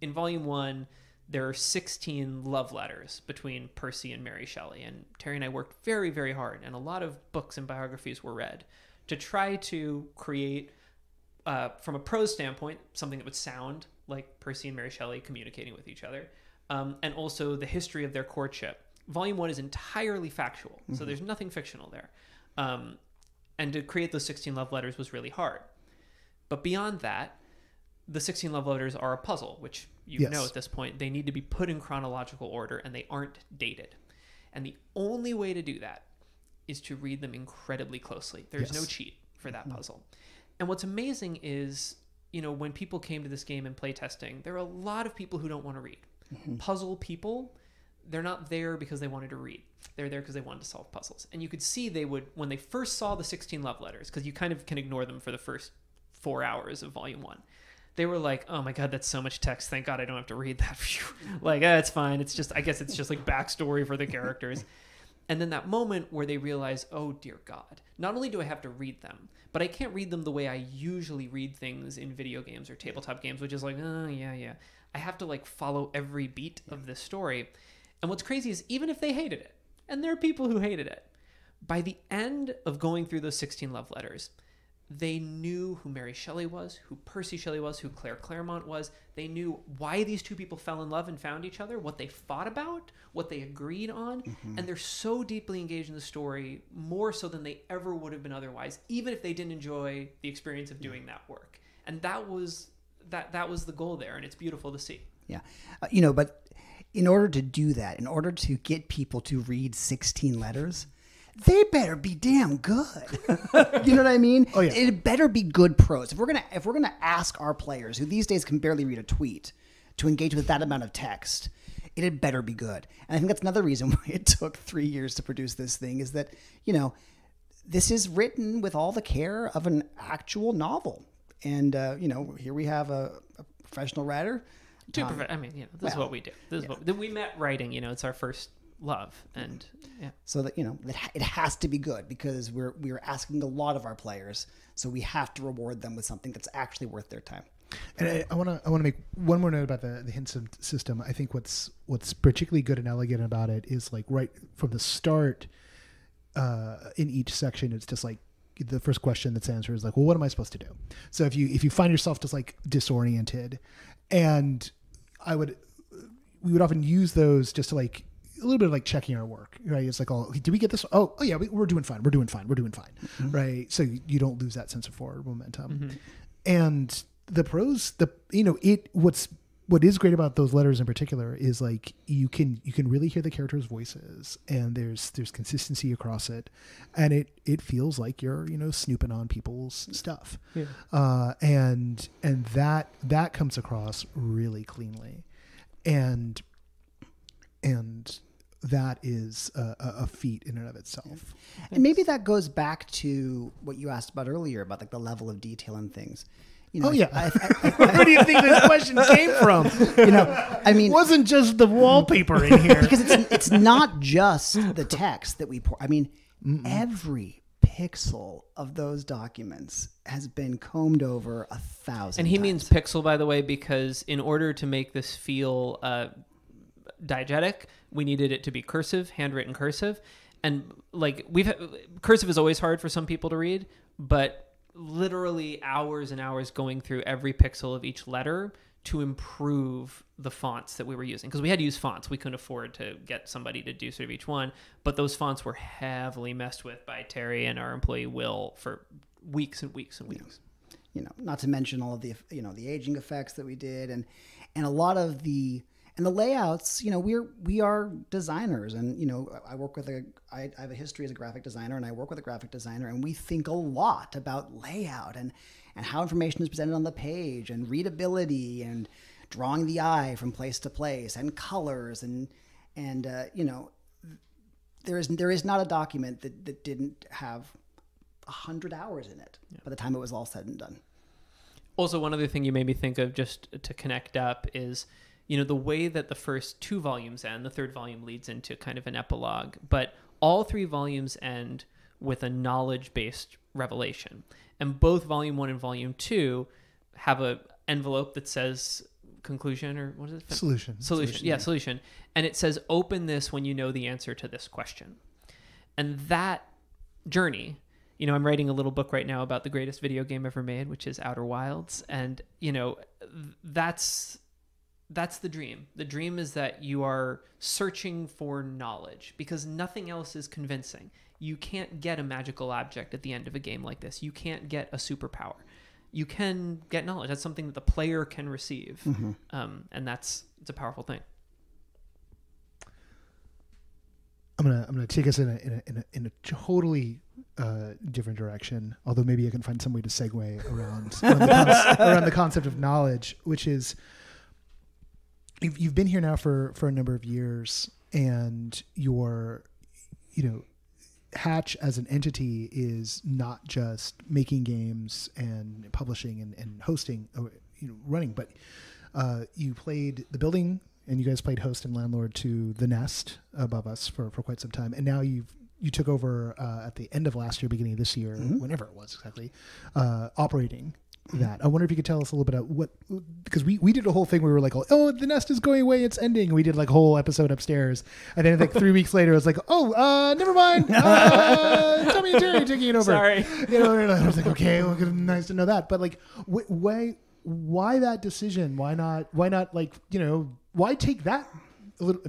in volume 1, there are 16 love letters between Percy and Mary Shelley, and Terry and I worked very, very hard, and a lot of books and biographies were read to try to create, from a prose standpoint, something that would sound like Percy and Mary Shelley communicating with each other, and also the history of their courtship. Volume 1 is entirely factual, so there's nothing fictional there. And to create those 16 love letters was really hard. But beyond that, the 16 love letters are a puzzle, which you know at this point. They need to be put in chronological order, and they aren't dated. And the only way to do that is to read them incredibly closely. There's no cheat for that puzzle. And what's amazing is, when people came to this game in playtesting, there are a lot of people who don't want to read. Puzzle people, they're not there because they wanted to read. They're there because they wanted to solve puzzles. And you could see they would, when they first saw the 16 love letters, because you kind of can ignore them for the first 4 hours of Volume 1. They were like, oh my God, that's so much text. Thank God I don't have to read that. Like, it's fine. I guess it's just like backstory for the characters. And then that moment where they realize, oh dear God, not only do I have to read them, but I can't read them the way I usually read things in video games or tabletop games, which is like, oh yeah. I have to like follow every beat of this story. And what's crazy is even if they hated it, and there are people who hated it, by the end of going through those 16 love letters, they knew who Mary Shelley was, who Percy Shelley was, who Claire Clairmont was. They knew why these two people fell in love and found each other, what they fought about, what they agreed on. And they're so deeply engaged in the story, more so than they ever would have been otherwise, even if they didn't enjoy the experience of doing that work. And that was the goal there, and it's beautiful to see. Yeah. But in order to do that, in order to get people to read 16 letters, they better be damn good. You know what I mean? Oh, yeah. It better be good prose. If we're gonna ask our players, who these days can barely read a tweet, to engage with that amount of text, it had better be good. And I think that's another reason why it took 3 years to produce this thing, is that, this is written with all the care of an actual novel. And, here we have a professional writer. This is what we do. This is what we met writing. It's our first love, and so that it has to be good, because we're asking a lot of our players, so we have to reward them with something that's actually worth their time. And I want to make one more note about the hint system. I think what's particularly good and elegant about it is, like, right from the start, in each section, it's just like the first question that's answered is like, well, what am I supposed to do? So if you find yourself just like disoriented, and we would often use those just to like a little bit of like checking our work, right? It's like, oh, did we get this? Oh yeah, we're doing fine. We're doing fine, right? So you don't lose that sense of forward momentum. And the prose, what is great about those letters in particular is like you can really hear the characters' voices, and there's consistency across it, and it feels like you're snooping on people's stuff, and that comes across really cleanly, and that is a feat in and of itself. And maybe that goes back to what you asked about earlier about like the level of detail and things. Where do you think this question came from? It wasn't just the wallpaper in here. Because it's not just the text that we pour. Every pixel of those documents has been combed over 1,000 And he times. means pixel, by the way, because in order to make this feel diegetic, we needed it to be cursive, handwritten cursive. And like cursive is always hard for some people to read, but literally hours and hours going through every pixel of each letter to improve the fonts that we were using, because we had to use fonts. We couldn't afford to get somebody to do sort of each one, but those fonts were heavily messed with by Terry and our employee Will for weeks and weeks and weeks. Not to mention all of the the aging effects that we did, and a lot of the layouts. We are designers, and I work with I have a history as a graphic designer, and I work with a graphic designer, and we think a lot about layout and how information is presented on the page, and readability, and drawing the eye from place to place, and colors, and there is not a document that didn't have 100 hours in it by the time it was all said and done. Also, one other thing you made me think of, just to connect up, is the way that the first 2 volumes end. The third volume leads into kind of an epilogue, but all 3 volumes end with a knowledge-based revelation. And both Volume 1 and Volume 2 have a envelope that says conclusion, or what is it? Solution. Yeah, solution. And it says, open this when you know the answer to this question. And that journey, I'm writing a little book right now about the greatest video game ever made, which is Outer Wilds. And, that's the dream. The dream is that you are searching for knowledge because nothing else is convincing. You can't get a magical object at the end of a game like this. You can't get a superpower. You can get knowledge. That's something that the player can receive. And it's a powerful thing. I'm gonna take us in a totally different direction. Although maybe I can find some way to segue around around the concept of knowledge, which is you've been here now for a number of years, and your Hatch as an entity is not just making games and publishing and hosting, running, but you played the building. And you guys played host and landlord to The Nest above us for quite some time. And now you took over at the end of last year, beginning of this year, whenever it was exactly, operating that. I wonder if you could tell us a little bit about because we did a whole thing where we were like, oh, The Nest is going away, it's ending. And we did like a whole episode upstairs. And then like 3 weeks later, it was like, never mind. Tommy and Terry taking it over. Sorry. And I was like, okay, well, nice to know that. But like, why that decision? Why not why take that a little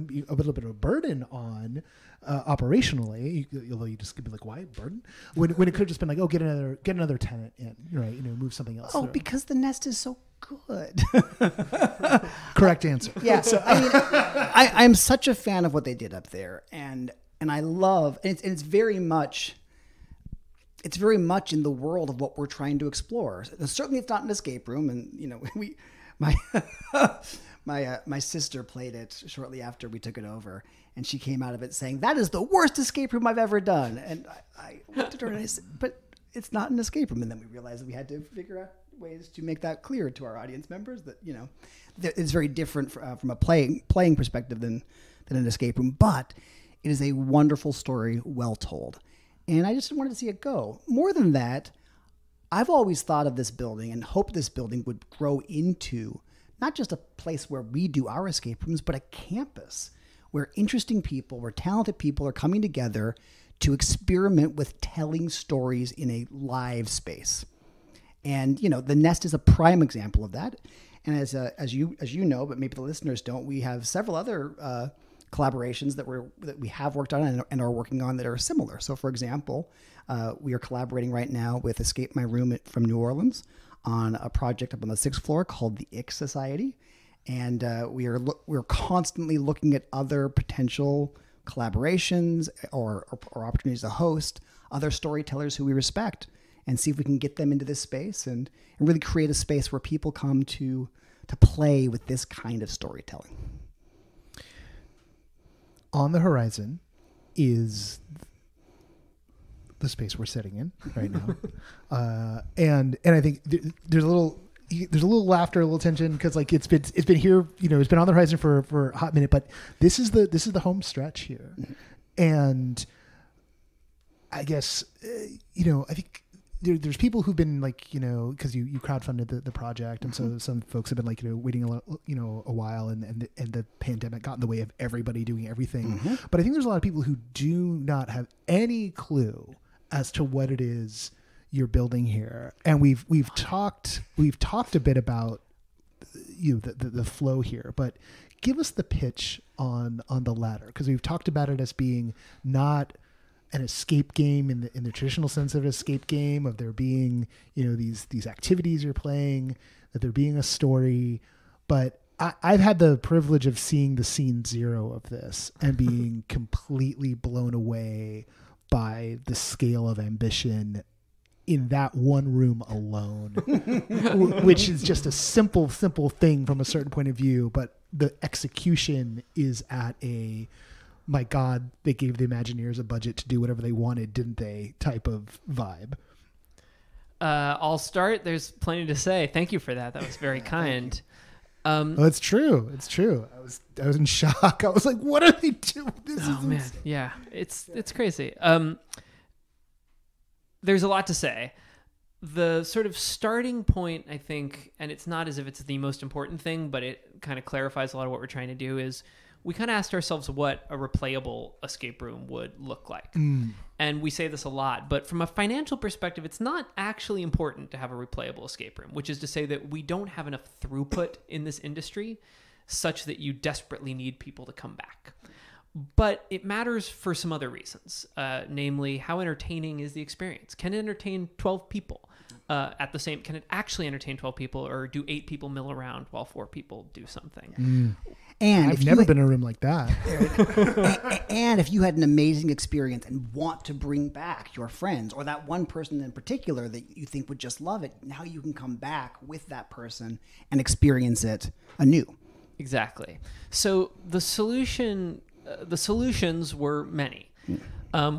bit of a burden on operationally? Although you just could be like, why burden? When it could have just been like, get another tenant in, right? Move something else. Oh, because The Nest is so good. Correct answer. Yeah. So I mean, I'm such a fan of what they did up there, and I love, and it's very much. It's very much in the world of what we're trying to explore. Certainly, it's not an escape room, and my sister played it shortly after we took it over, and she came out of it saying, "That is the worst escape room I've ever done." And I looked at her and I said, "But it's not an escape room." And then we realized that we had to figure out ways to make that clear to our audience members that it's very different from a playing perspective than an escape room, but it is a wonderful story, well told. And I just wanted to see it go. More than that, I've always thought of this building and hoped this building would grow into not just a place where we do our escape rooms, but a campus where interesting people, where talented people are coming together to experiment with telling stories in a live space. And, The Nest is a prime example of that. And as you know, but maybe the listeners don't, we have several other collaborations that we have worked on and are working on that are similar. So, for example, we are collaborating right now with Escape My Room from New Orleans on a project up on the 6th floor called the Ick Society, and we're constantly looking at other potential collaborations or opportunities to host other storytellers who we respect, and see if we can get them into this space and really create a space where people come to play with this kind of storytelling. On the horizon is the space we're sitting in right now, and I think there's a little laughter, a little tension because like it's been here, it's been on the horizon for a hot minute, but this is the home stretch here, and I guess I think. There's people who've been like, because you crowdfunded the project. And so some folks have been like, waiting a while and the pandemic got in the way of everybody doing everything. But I think there's a lot of people who do not have any clue as to what it is you're building here. And we've talked a bit about the flow here, but give us the pitch on the latter, because we've talked about it as being not an escape game in the traditional sense of an escape game, of there being these activities you're playing, that there being a story. But I've had the privilege of seeing the scene zero of this and being completely blown away by the scale of ambition in that one room alone, which is just a simple thing from a certain point of view, but the execution is at a, my God, they gave the Imagineers a budget to do whatever they wanted, didn't they, type of vibe. I'll start. There's plenty to say. Thank you for that. That was very kind. It's true. It's true. I was in shock. I was like, what are they doing? This is man. insane. Yeah, it's crazy. There's a lot to say. The sort of starting point, I think, and it's not as if it's the most important thing, but it kind of clarifies a lot of what we're trying to do, is we kind of asked ourselves what a replayable escape room would look like. and we say this a lot, but from a financial perspective, it's not actually important to have a replayable escape room, which is to say that we don't have enough throughput in this industry such that you desperately need people to come back. But it matters for some other reasons, namely, how entertaining is the experience? Can it entertain 12 people can it actually entertain 12 people, or do 8 people mill around while 4 people do something? And I've never been in a room like that. And if you had an amazing experience and want to bring back your friends or that one person in particular that you think would just love it, now you can come back with that person and experience it anew. Exactly. So the solutions were many.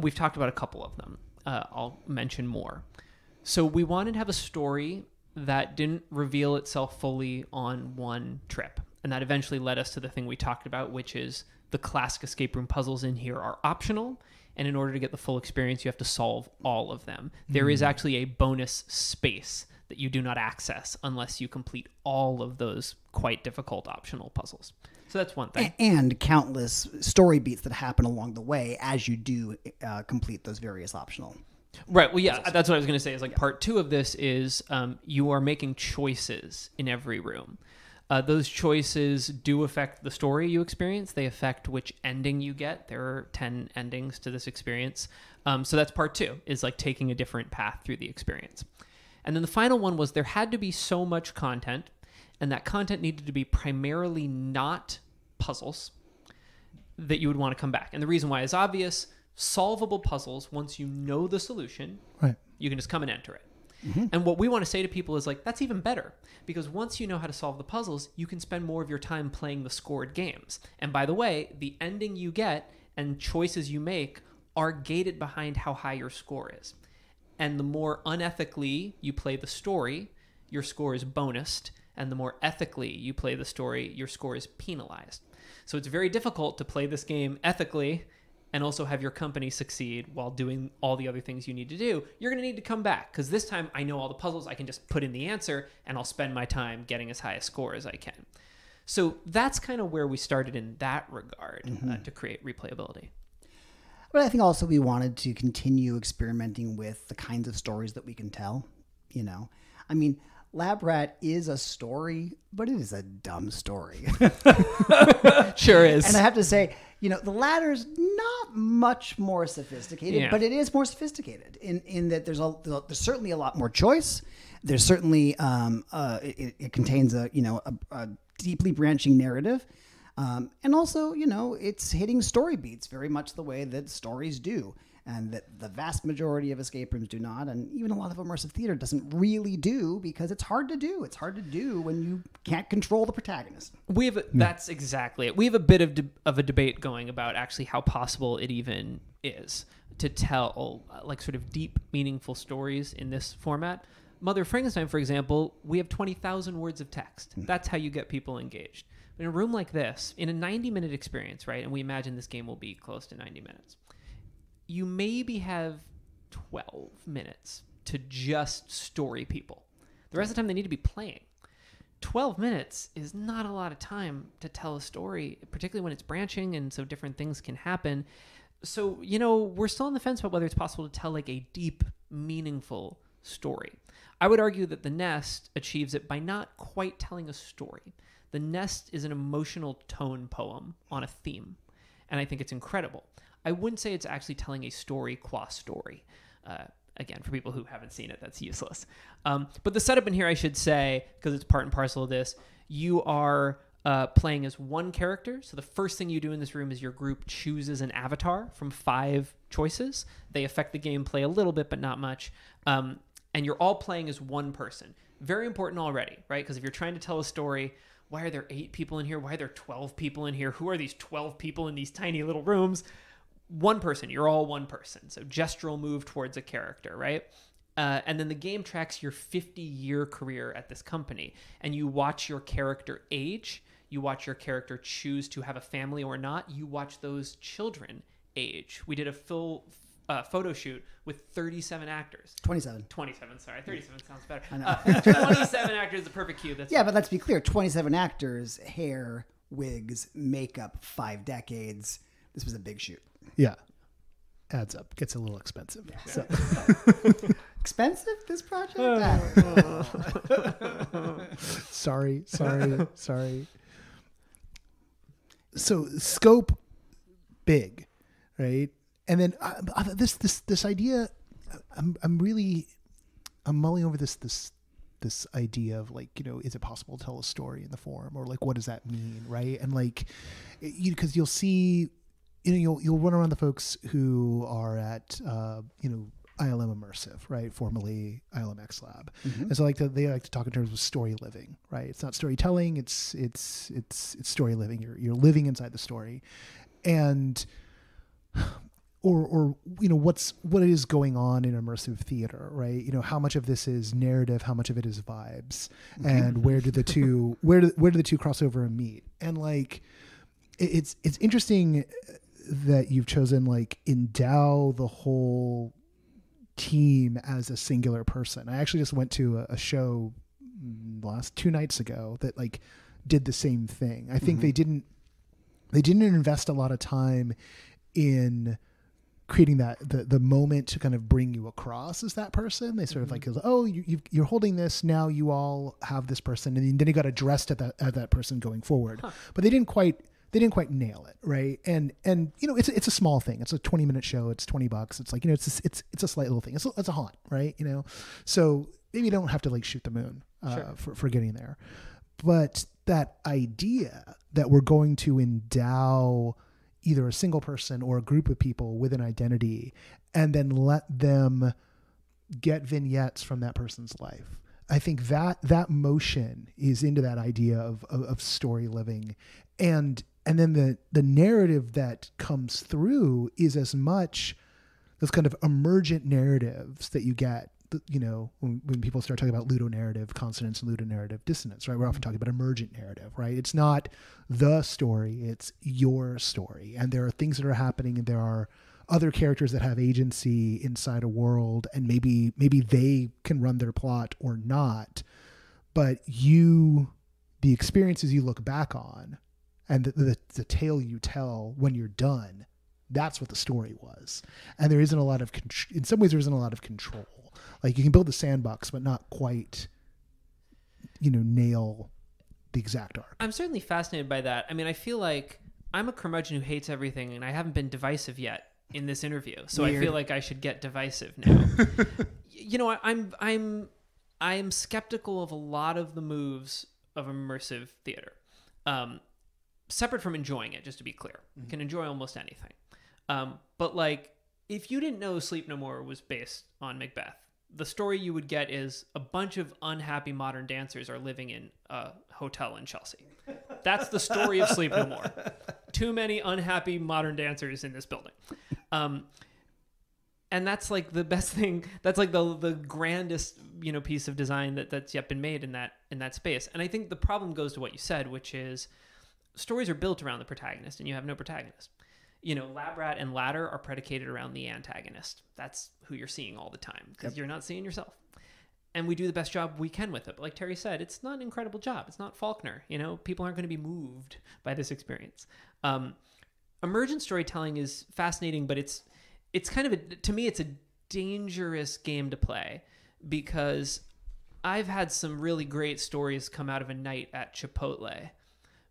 We've talked about a couple of them. I'll mention more. So we wanted to have a story that didn't reveal itself fully on one trip. And that eventually led us to the thing we talked about, which is the classic escape room puzzles in here are optional. And in order to get the full experience, you have to solve all of them. There is actually a bonus space that you do not access unless you complete all of those quite difficult optional puzzles. So that's one thing. And countless story beats that happen along the way as you do complete those various optional. Right. Well, yeah, that's what I was going to say is like part 2 of this is you are making choices in every room. Those choices do affect the story you experience. They affect which ending you get. There are 10 endings to this experience. So that's part 2 is like taking a different path through the experience. And then the final one was there had to be so much content, and that content needed to be primarily not puzzles that you would want to come back. And the reason why is obvious. Solvable puzzles, once you know the solution, Right. you can just come and enter it. And what we want to say to people is like, that's even better, because once you know how to solve the puzzles, you can spend more of your time playing the scored games. And by the way, the ending you get and choices you make are gated behind how high your score is. And the more unethically you play the story, your score is bonused. And the more ethically you play the story, your score is penalized. So it's very difficult to play this game ethically and also have your company succeed while doing all the other things you need to do. You're going to need to come back, because this time I know all the puzzles. I can just put in the answer, and I'll spend my time getting as high a score as I can. So that's kind of where we started in that regard to create replayability. But I think also we wanted to continue experimenting with the kinds of stories that we can tell. You know, I mean, Lab Rat is a story, but it is a dumb story. Sure is. And I have to say, you know, the latter's not much more sophisticated, but it is more sophisticated in that there's certainly a lot more choice. There's certainly it contains a deeply branching narrative, and also, you know, it's hitting story beats very much the way that stories do, and that the vast majority of escape rooms do not, and even a lot of immersive theater doesn't really do, because it's hard to do. It's hard to do when you can't control the protagonist. That's exactly it. We have a bit of a debate going about actually how possible it even is to tell like sort of deep, meaningful stories in this format. Mother of Frankenstein, for example, we have 20,000 words of text. That's how you get people engaged. But in a room like this, in a 90-minute experience, right, and we imagine this game will be close to 90 minutes, you maybe have 12 minutes to just story people. The rest of the time they need to be playing. 12 minutes is not a lot of time to tell a story, particularly when it's branching and so different things can happen. So, you know, we're still on the fence about whether it's possible to tell like a deep, meaningful story. I would argue that The Nest achieves it by not quite telling a story. The Nest is an emotional tone poem on a theme, and I think it's incredible. I wouldn't say it's actually telling a story qua story. Again, for people who haven't seen it, that's useless. But the setup in here, I should say, because it's part and parcel of this, you are playing as one character. So the first thing you do in this room is your group chooses an avatar from 5 choices. They affect the gameplay a little bit, but not much. And you're all playing as one person. Very important already, right? Because if you're trying to tell a story, why are there 8 people in here? Why are there 12 people in here? Who are these 12 people in these tiny little rooms? One person, you're all one person. So gestural move towards a character, right? And then the game tracks your 50-year career at this company. And you watch your character age. You watch your character choose to have a family or not. You watch those children age. We did a full photo shoot with 37 actors. 27, sorry. 37 sounds better. I know. 27 actors, the perfect cube. That's but let's be clear. 27 actors, hair, wigs, makeup, 5 decades. This was a big shoot. Yeah. adds up. Gets a little expensive. Yeah. So. Expensive, this project? Sorry. So scope big, right? And then this idea, I'm mulling over this idea of like, is it possible to tell a story in the form, or like, what does that mean, right? And like, because you'll see, you'll run around the folks who are at ILM Immersive, right? Formerly ILM X Lab. Mm-hmm. And so they like to talk in terms of story living, right? It's not storytelling, it's story living. You're living inside the story. And or what is going on in immersive theater, right? How much of this is narrative, how much of it is vibes, and where do the two cross over and meet? And like, it's interesting that you've chosen like endow the whole team as a singular person. I actually just went to a show last 2 nights ago that like did the same thing. I think they didn't invest a lot of time in creating that the moment to kind of bring you across as that person. They sort of like, oh, you're holding this, now you all have this person, and then you got addressed at that person going forward. But they didn't quite nail it, right? And it's a small thing. It's a 20-minute show. It's $20. It's like, it's a slight little thing. It's a haunt, right? So maybe you don't have to like shoot the moon for getting there. But that idea that we're going to endow either a single person or a group of people with an identity and then let them get vignettes from that person's life. I think that motion is into that idea of story living. And then the narrative that comes through is as much those kind of emergent narratives that you get, when people start talking about ludonarrative consonance and ludonarrative dissonance, right? We're often talking about emergent narrative, right? It's not the story, it's your story. And there are things that are happening, and there are other characters that have agency inside a world, and maybe they can run their plot or not. But the experiences you look back on and the tale you tell when you're done, that's what the story was. And there isn't a lot of, in some ways, there isn't a lot of control. Like you can build the sandbox, but not quite, nail the exact arc. I'm certainly fascinated by that. I mean, I feel like I'm a curmudgeon who hates everything, and I haven't been divisive yet in this interview. So weird. I feel like I should get divisive now. I'm skeptical of a lot of the moves of immersive theater. Separate from enjoying it, just to be clear. You can enjoy almost anything. But like, if you didn't know Sleep No More was based on Macbeth, the story you would get is a bunch of unhappy modern dancers are living in a hotel in Chelsea. That's the story of Sleep No More. Too many unhappy modern dancers in this building. And that's like the best thing. That's like the grandest, piece of design that's yet been made in that space. And I think the problem goes to what you said, which is stories are built around the protagonist, and you have no protagonist. Lab Rat and Ladder are predicated around the antagonist. That's who you're seeing all the time, because you're not seeing yourself. And we do the best job we can with it. But like Terry said, it's not an incredible job. It's not Faulkner. People aren't going to be moved by this experience. Emergent storytelling is fascinating, but it's kind of to me, it's a dangerous game to play, because I've had some really great stories come out of a night at Chipotle,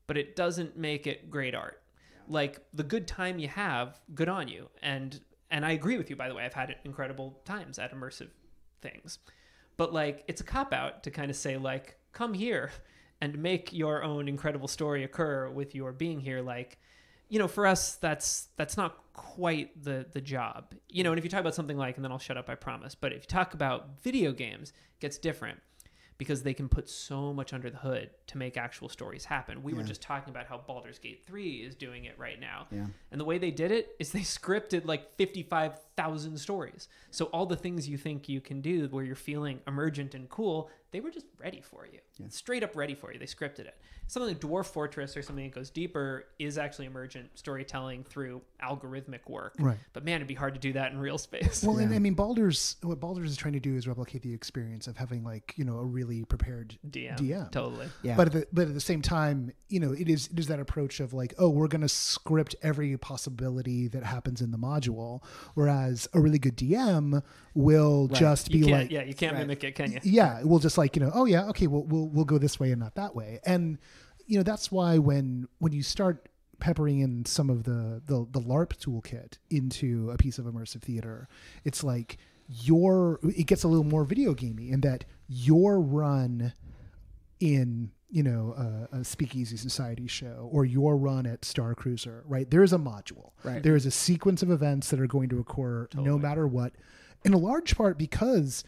but it doesn't make it great art. Like the good time you have, good on you. And I agree with you, by the way. I've had incredible times at immersive things. But like, it's a cop-out to kind of say like, come here and make your own incredible story occur with your being here. Like, for us, that's not quite the job. And if you talk about something like, and then I'll shut up, I promise. But if you talk about video games, it gets different, because they can put so much under the hood to make actual stories happen. We were just talking about how Baldur's Gate 3 is doing it right now. Yeah. And the way they did it is they scripted like 55,000 stories. So all the things you think you can do where you're feeling emergent and cool, they were just ready for you, straight up ready for you. They scripted it. Something like Dwarf Fortress or something that goes deeper is actually emergent storytelling through algorithmic work. Right. But man, it'd be hard to do that in real space. Well, and I mean, what Baldur's is trying to do is replicate the experience of having like, a really prepared DM. Totally. Yeah. But at the same time, it is that approach of like, oh, we're going to script every possibility that happens in the module, whereas a really good DM will just be like, you can't mimic it, can you? Yeah, we'll just like, oh yeah, okay, we'll go this way and not that way. And that's why when you start peppering in some of the LARP toolkit into a piece of immersive theater, it's like it gets a little more video gamey in that your run in a Speakeasy Society show or your run at Star Cruiser, right? There is a module. Right. There is a sequence of events that are going to occur no matter what, in a large part because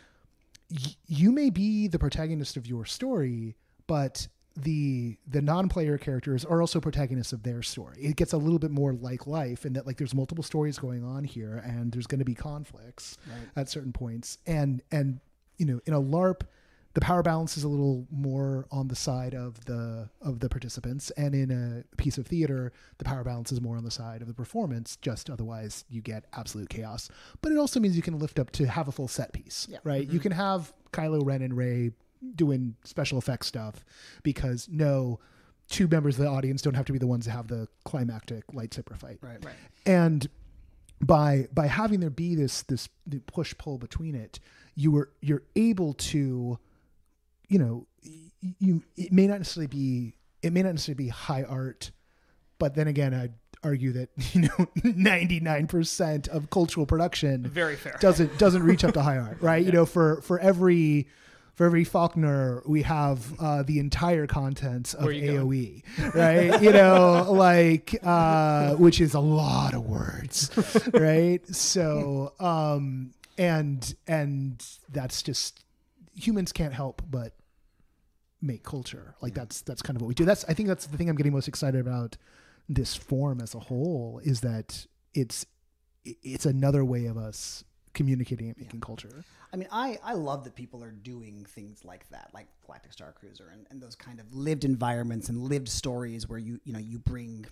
you may be the protagonist of your story, but the non-player characters are also protagonists of their story. It gets a little bit more like life in that like there's multiple stories going on here and there's going to be conflicts at certain points. And in a LARP, the power balance is a little more on the side of the participants, and in a piece of theater, the power balance is more on the side of the performance. Just otherwise, you get absolute chaos. But it also means you can lift up to have a full set piece, right? Mm-hmm. You can have Kylo Ren and Rey doing special effects stuff because two members of the audience don't have to be the ones that have the climactic lightsaber fight, right? And by having there be this push pull between it, you're able to. It may not necessarily be high art, but then again, I'd argue that 99% of cultural production very fair doesn't reach up to high art, right? Yeah. For every Faulkner, we have the entire contents of AOE, right? Which is a lot of words, right? So, and that's just. Humans can't help but make culture. Like that's kind of what we do. I think that's the thing I'm getting most excited about this form as a whole is that it's another way of us communicating and making culture. I mean, I love that people are doing things like that, like Galactic Star Cruiser and those kind of lived environments and lived stories where you bring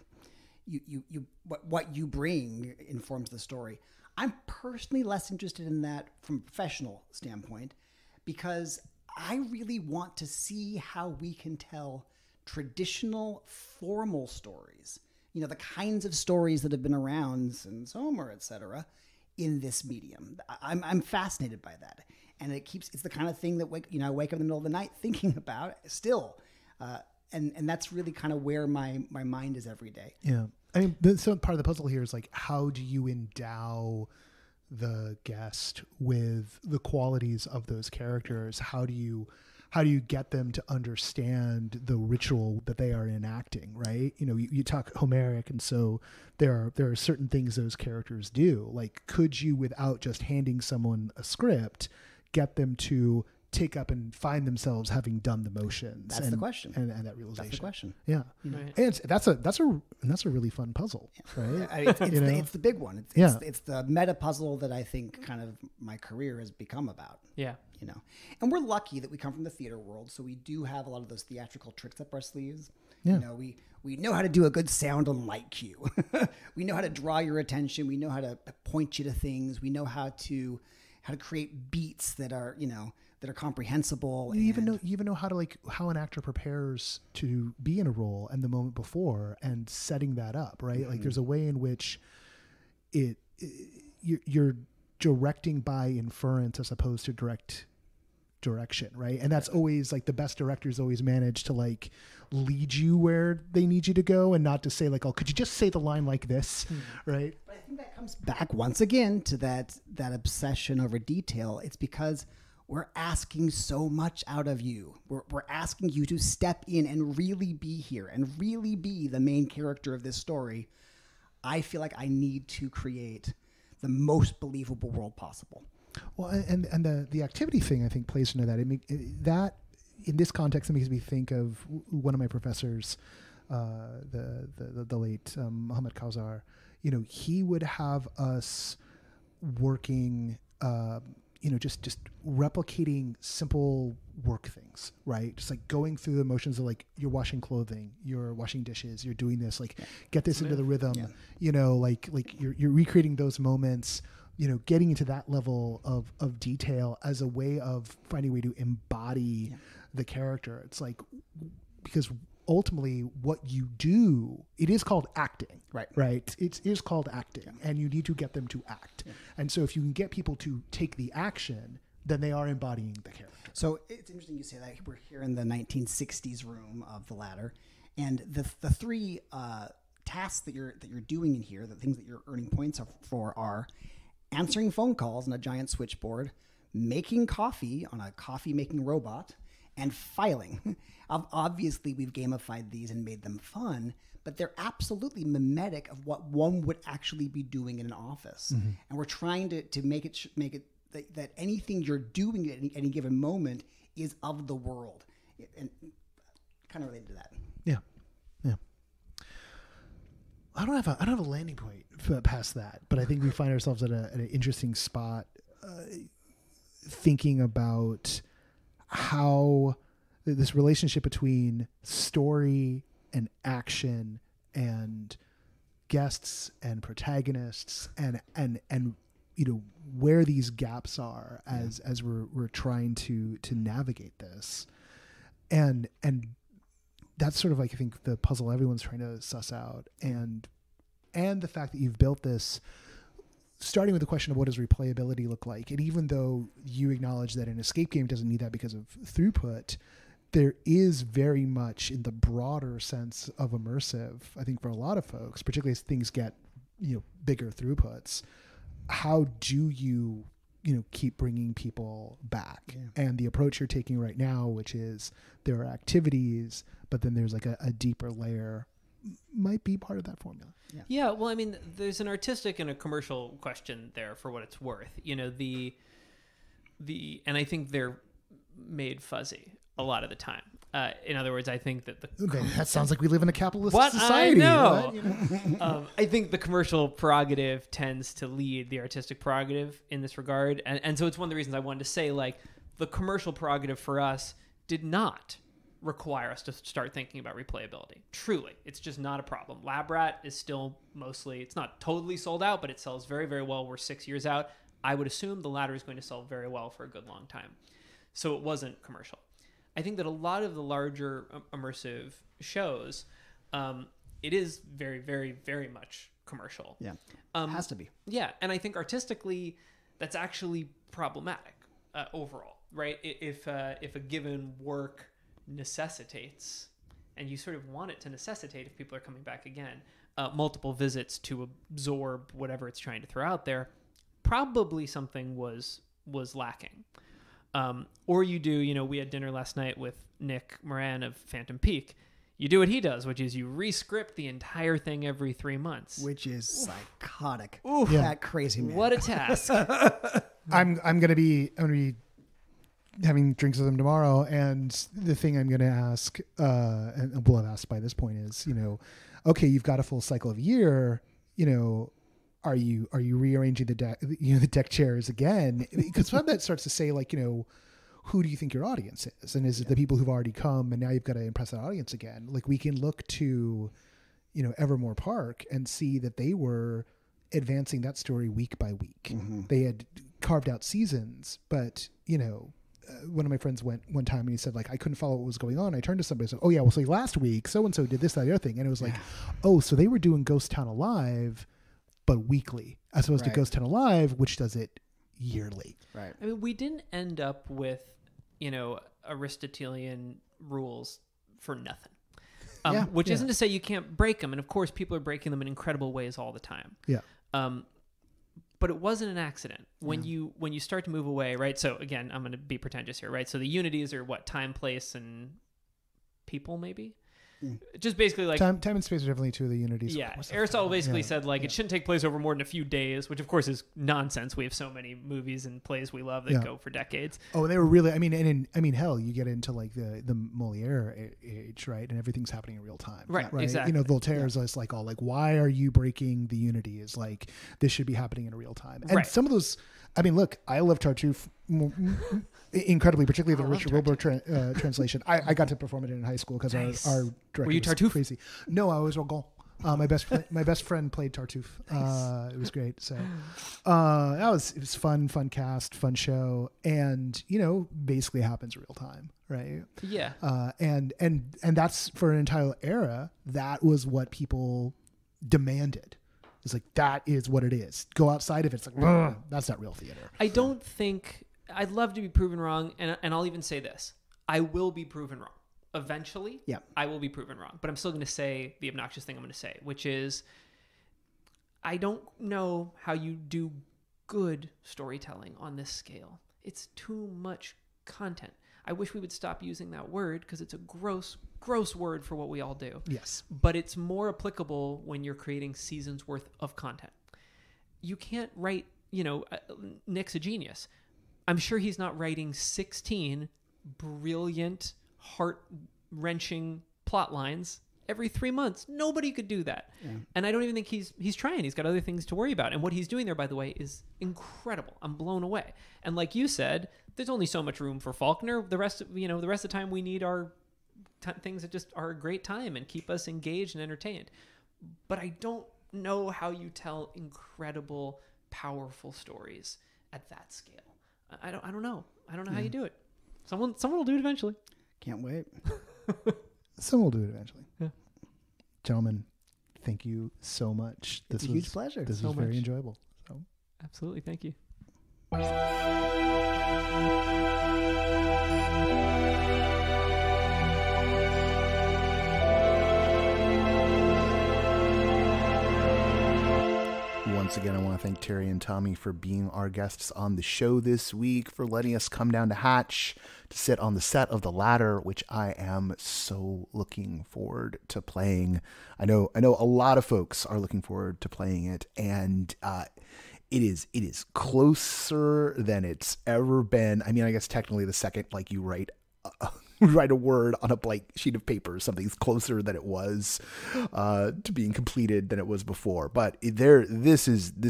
what you bring informs the story. I'm personally less interested in that from a professional standpoint, because I really want to see how we can tell traditional formal stories, the kinds of stories that have been around since Homer, etc., in this medium. I'm fascinated by that. And it's the kind of thing that I wake up in the middle of the night thinking about still. And that's really kind of where my mind is every day. Yeah. I mean, so part of the puzzle here is like, how do you endow the guest with the qualities of those characters? How do you get them to understand the ritual that they are enacting, right? You talk Homeric, and so there are certain things those characters do. Like, could you, without just handing someone a script, get them to take up and find themselves having done the motions? That's the question. And that realization. That's the question. Yeah. Right. And that's a really fun puzzle, right? I mean, it's the big one. It's the meta puzzle that I think kind of my career has become about. Yeah. And we're lucky that we come from the theater world, so we do have a lot of those theatrical tricks up our sleeves. Yeah. We know how to do a good sound and light cue. We know how to draw your attention. We know how to point you to things. We know how to create beats that are, that are comprehensible. You even know how an actor prepares to be in a role and the moment before and setting that up, right? Mm-hmm. Like there's a way in which you're directing by inference as opposed to direction, right? And that's always like the best directors always manage to like lead you where they need you to go and not to say like, oh, could you just say the line like this, right? But I think that comes back once again to that obsession over detail. It's because we're asking so much out of you. We're asking you to step in and really be here and really be the main character of this story. I feel like I need to create the most believable world possible. Well, and the activity thing I think plays into that. That in this context, it makes me think of one of my professors, the late Muhammad Kausar. He would have us working. just replicating simple work things, right? Just like going through the motions of like you're washing clothing, you're washing dishes, you're doing this, like get this into the rhythm, like you're recreating those moments, getting into that level of detail as a way of finding a way to embody the character. It's like, because ultimately what you do, it is called acting, right? It is called acting, and you need to get them to act. And so if you can get people to take the action, then they are embodying the character. So it's interesting you say that. We're here in the 1960s room of the ladder, and the three tasks that you're doing in here, the things that you're earning points for, are answering phone calls on a giant switchboard, making coffee on a coffee making robot, and filing. Obviously, we've gamified these and made them fun, but they're absolutely mimetic of what one would actually be doing in an office. Mm-hmm. And we're trying to make it that anything you're doing at any given moment is of the world, and kind of related to that. Yeah. I don't have a landing point past that, but I think we find ourselves at an interesting spot, thinking about how this relationship between story and action and guests and protagonists and where these gaps are as we're trying to navigate this, and that's sort of like, I think, the puzzle everyone's trying to suss out, and the fact that you've built this starting with the question of what does replayability look like. And even though you acknowledge that an escape game doesn't need that because of throughput, there is very much, in the broader sense of immersive, I think for a lot of folks, particularly as things get, bigger throughputs, how do you, keep bringing people back? Yeah. And the approach you're taking right now, which is there are activities, but then there's like a deeper layer, might be part of that formula. Yeah. Well, I mean, there's an artistic and a commercial question there, for what it's worth. And I think they're made fuzzy a lot of the time. In other words, I think that that sounds like we live in a capitalist society. I know. I think the commercial prerogative tends to lead the artistic prerogative in this regard. And so it's one of the reasons I wanted to say, like, the commercial prerogative for us did not require us to start thinking about replayability. Truly, it's just not a problem. Lab Rat is still mostly, it's not totally sold out, but it sells very, very well. We're 6 years out. I would assume the ladder is going to sell very well for a good long time. So it wasn't commercial. I think that a lot of the larger immersive shows, it is very, very, very much commercial. Yeah, it has to be. Yeah, and I think artistically, that's actually problematic overall, right? If a given work necessitates, and you sort of want it to necessitate, if people are coming back again, multiple visits to absorb whatever it's trying to throw out there, probably something was lacking. Or you do, we had dinner last night with Nick Moran of Phantom Peak. You do what he does, which is you re-script the entire thing every 3 months. Which is psychotic. Oof. Yeah. That crazy man. What a task. I'm gonna be having drinks with him tomorrow, and the thing I'm gonna ask, and we'll have asked by this point, is, okay, you've got a full cycle of a year, are you rearranging the deck chairs again? Because some of that starts to say, like, who do you think your audience is? And is it the people who've already come and now you've got to impress that audience again? Like, we can look to, Evermore Park and see that they were advancing that story week by week. Mm-hmm. They had carved out seasons, but, one of my friends went one time and he said, like, I couldn't follow what was going on. I turned to somebody and said, oh yeah, well, so last week, so-and-so did this, that, the other thing. And it was like, oh, so they were doing Ghost Town Alive, but weekly, as opposed to Ghost Town Alive, which does it yearly. Right. I mean, we didn't end up with, Aristotelian rules for nothing. Which isn't to say you can't break them. And of course, people are breaking them in incredible ways all the time. Yeah. But it wasn't an accident when you start to move away, right? So again, I'm going to be pretentious here, right? So the unities are what? Time, place, and people, maybe? Just basically like time and space are definitely two of the unities. Yeah, Aristotle basically said it shouldn't take place over more than a few days, which of course is nonsense. We have so many movies and plays we love that go for decades. Oh, they were really. Hell, you get into like the Moliere age, right? And everything's happening in real time, right? Exactly. Voltaire's just like why are you breaking the unity? Is like this should be happening in real time. And some of those, I mean, look, I love Tartuffe incredibly, particularly the Richard Wilbur translation. I got to perform it in high school because our director Were you was Tartuffe? crazy. No, I was Rogon. My best friend played Tartuffe. It was great. So it was fun cast, fun show, and basically happens real time, right? Yeah. And that's for an entire era. That was what people demanded. It's like, that is what it is. Go outside of it. It's like, that's not real theater. I don't think, I'd love to be proven wrong, and I'll even say this. I will be proven wrong. Eventually, Yeah. I will be proven wrong. But I'm still going to say the obnoxious thing I'm going to say, which is, I don't know how you do good storytelling on this scale. It's too much content. I wish we would stop using that word because it's a gross word for what we all do. Yes. But it's more applicable when you're creating seasons worth of content. You can't write, Nick's a genius. I'm sure he's not writing 16 brilliant, heart-wrenching plot lines every 3 months. Nobody could do that. Yeah. And I don't even think he's trying. He's got other things to worry about. And what he's doing there, by the way, is incredible. I'm blown away. And like you said, there's only so much room for Faulkner. The rest of the time we need our things that just are a great time and keep us engaged and entertained. But I don't know how you tell incredible, powerful stories at that scale. I don't know. I don't know how you do it. Someone will do it eventually. Can't wait. Someone will do it eventually. Yeah. Gentlemen, thank you so much. It's a huge pleasure. This was very enjoyable. So. Absolutely. Thank you. Once again, I want to thank Terry and Tommy for being our guests on the show this week, for letting us come down to Hatch to sit on the set of The Ladder, which I am so looking forward to playing. I know a lot of folks are looking forward to playing it, and it is closer than it's ever been. I mean, I guess technically the second you write a word on a blank sheet of paper, something's closer than it was to being completed than it was before. But this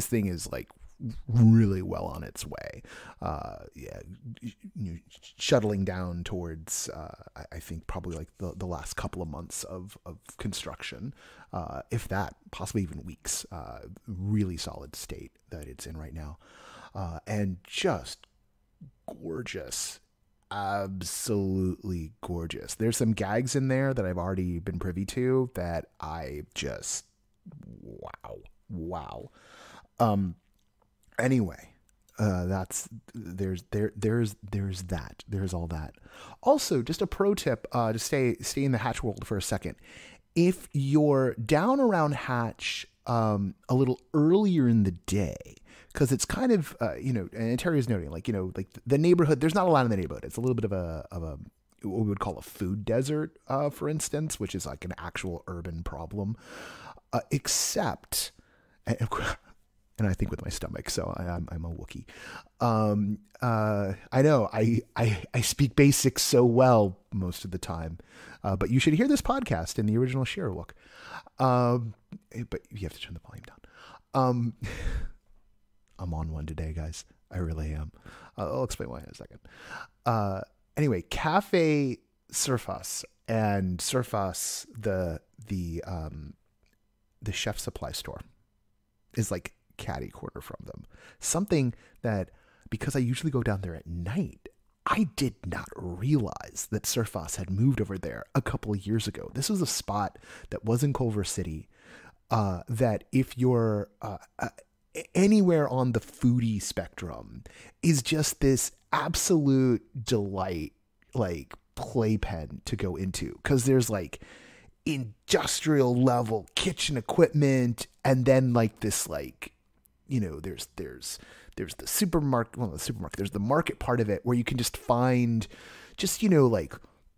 thing is really well on its way. Shuttling down towards I think probably the last couple of months of construction, if that, possibly even weeks. Really solid state that it's in right now, and just gorgeous. Absolutely gorgeous. There's some gags in there that I've already been privy to that I just wow. Anyway, there's that. There's all that. Also, just a pro tip to stay in the Hatch world for a second. If you're down around Hatch a little earlier in the day, because it's kind of, and Terry is noting, the neighborhood, there's not a lot in the neighborhood. It's a little bit of a what we would call a food desert, for instance, which is an actual urban problem, except, and I think with my stomach, so I'm a Wookiee. I know I speak basics so well most of the time, but you should hear this podcast in the original Shirawook. But you have to turn the volume down. I'm on one today, guys. I really am. I'll explain why in a second. Anyway, Cafe Surface and Surface, the chef supply store, is catty corner from them. Something that, because I usually go down there at night, I did not realize that Surface had moved over there a couple of years ago. This was a spot that was in Culver City, that if you're anywhere on the foodie spectrum, is just this absolute delight, playpen to go into, because there's industrial level kitchen equipment, and then this there's the supermarket, there's the market part of it where you can just find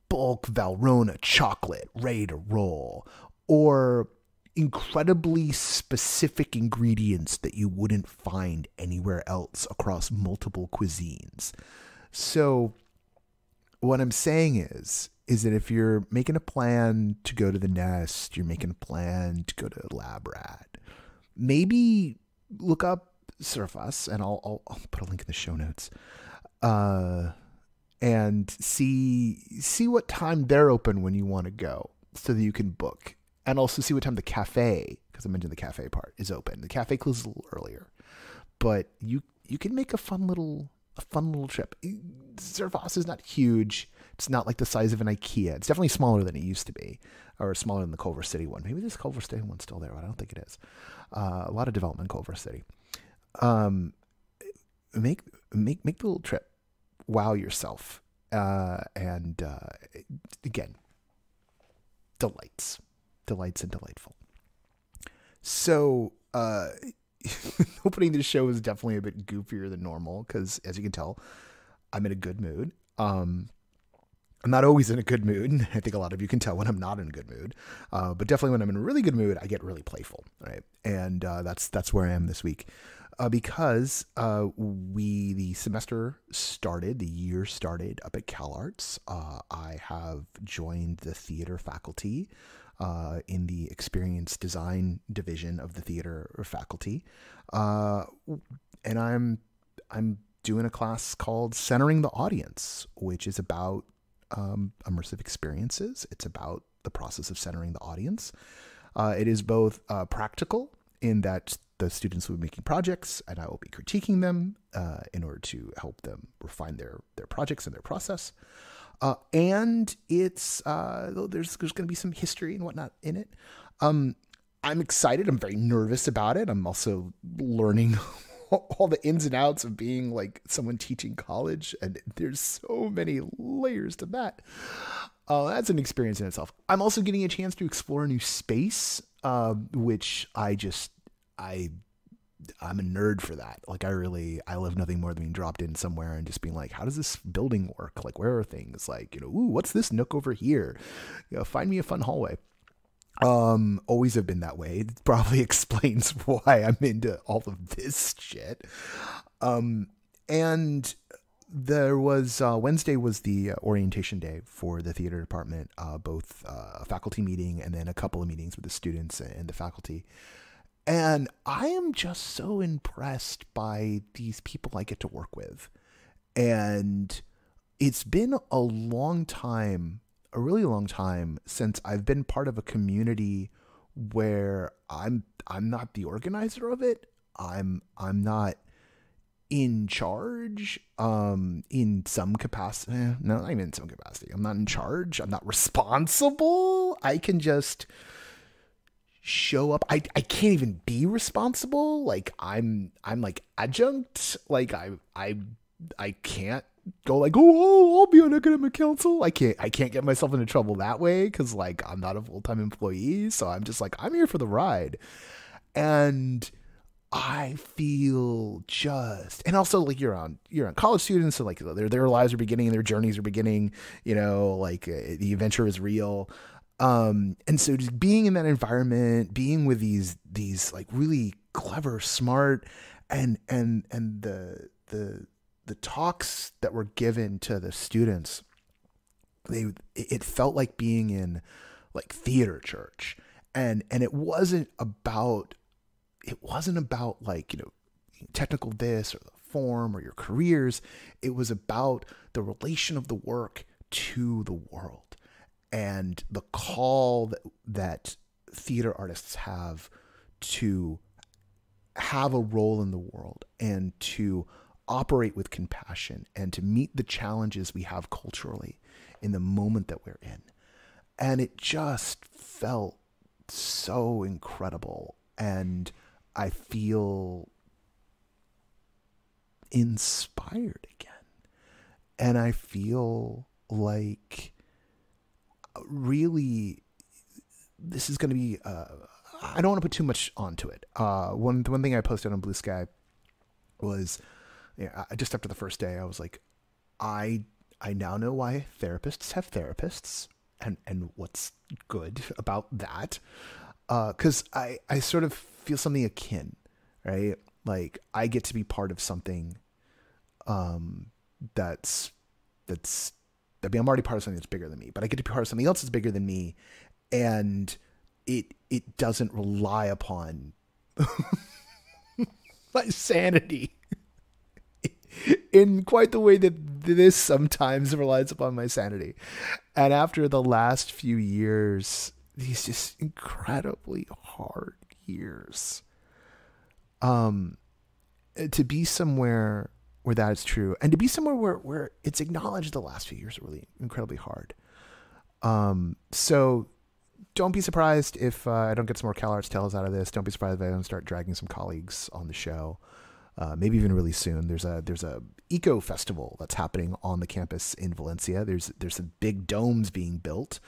bulk Valrhona chocolate ready to roll, or incredibly specific ingredients that you wouldn't find anywhere else across multiple cuisines. So what I'm saying is that if you're making a plan to go to the Nest, you're making a plan to go to Lab Rat, maybe look up Surface, and I'll put a link in the show notes, and see what time they're open when you want to go, so that you can book, and also see what time the cafe, because I mentioned the cafe part, is open. The cafe closes a little earlier, but you can make a fun little trip. Surface is not huge. It's not like the size of an IKEA. It's definitely smaller than it used to be, or smaller than the Culver City one. Maybe this Culver City one's still there, but I don't think it is. A lot of development in Culver City. Make the little trip. Wow yourself. And again, delights and delightful. So, opening this show is definitely a bit goofier than normal because, as you can tell, I'm in a good mood. I'm not always in a good mood. I think a lot of you can tell when I'm not in a good mood. But definitely when I'm in a really good mood, I get really playful, right? And that's where I am this week. Because the semester started, the year started up at CalArts. I have joined the theater faculty in the experience design division of the theater faculty. And I'm doing a class called Centering the Audience, which is about immersive experiences. It's about the process of centering the audience. It is both practical in that the students will be making projects and I will be critiquing them in order to help them refine their projects and their process. And it's there's going to be some history and whatnot in it. I'm excited. I'm very nervous about it. I'm also learning all the ins and outs of being like someone teaching college, and there's so many layers to that. That's an experience in itself. I'm also getting a chance to explore a new space, which I'm a nerd for that. Like I love nothing more than being dropped in somewhere and just being like, how does this building work? Like, where are things? Like, ooh, what's this nook over here? Find me a fun hallway. Always have been that way. It probably explains why I'm into all of this shit. And there was, Wednesday was the orientation day for the theater department, both a faculty meeting and then a couple of meetings with the students and the faculty. And I am just so impressed by these people I get to work with. And it's been a long time, a really long time since I've been part of a community where I'm not the organizer of it. I'm not in charge, in some capacity. No, not even in some capacity. I'm not in charge. I'm not responsible. I can just show up. I can't even be responsible. Like I'm like adjunct. Like I can't go like, oh, I'll be on academic council. I can't get myself into trouble that way because like I'm not a full-time employee. So I'm just like, I'm here for the ride. And I feel just, and also like you're on college students, so like their lives are beginning and their journeys are beginning, like the adventure is real. And so just being in that environment, being with these like really clever, smart, and the talks that were given to the students, it felt like being in like theater church, and it wasn't about like, technical this or the form or your careers. It was about the relation of the work to the world. And the call that theater artists have to have a role in the world and to operate with compassion and to meet the challenges we have culturally in the moment that we're in. And it just felt so incredible. And I feel inspired again. And I feel like really this is going to be I don't want to put too much onto it. One thing I posted on Blue Sky was just after the first day I was like, I now know why therapists have therapists and what's good about that, because I sort of feel something akin, right? Like I get to be part of something that's I mean, I'm already part of something that's bigger than me, but I get to be part of something else that's bigger than me, and it doesn't rely upon my sanity in quite the way that this sometimes relies upon my sanity. And after the last few years, these just incredibly hard years, to be somewhere where that is true, and to be somewhere where it's acknowledged the last few years are really incredibly hard. So don't be surprised if I don't get some more CalArts Tales out of this. Don't be surprised if I don't start dragging some colleagues on the show. Maybe even really soon. There's a eco festival that's happening on the campus in Valencia. There's some big domes being built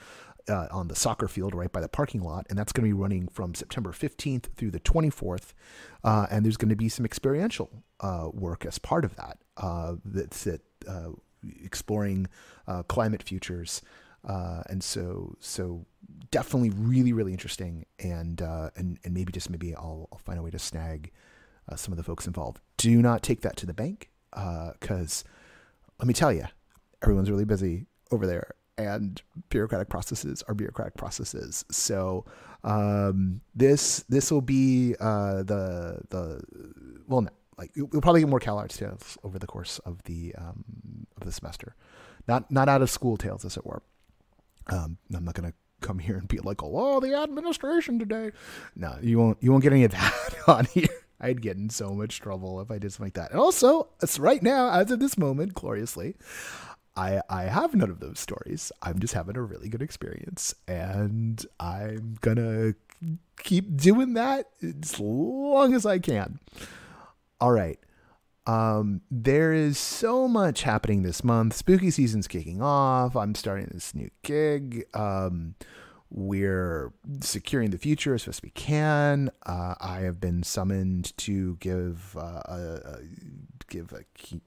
on the soccer field right by the parking lot, and that's going to be running from September 15th through the 24th. And there's going to be some experiential work as part of that. That's exploring climate futures. And so definitely really, really interesting. And maybe I'll find a way to snag some of the folks involved. Do not take that to the bank, because let me tell you, everyone's really busy over there, and bureaucratic processes are bureaucratic processes. So this will be we'll probably get more CalArts Tales over the course of the semester, not out of school tales, as it were. I'm not going to come here and be like, oh, the administration today. No, you won't get any of that on here. I'd get in so much trouble if I did something like that. And also, it's right now, as of this moment, gloriously, I have none of those stories. I'm just having a really good experience, and I'm gonna keep doing that as long as I can. All right. There is so much happening this month. Spooky season's kicking off. I'm starting this new gig. We're securing the future as best as we can. I have been summoned to give a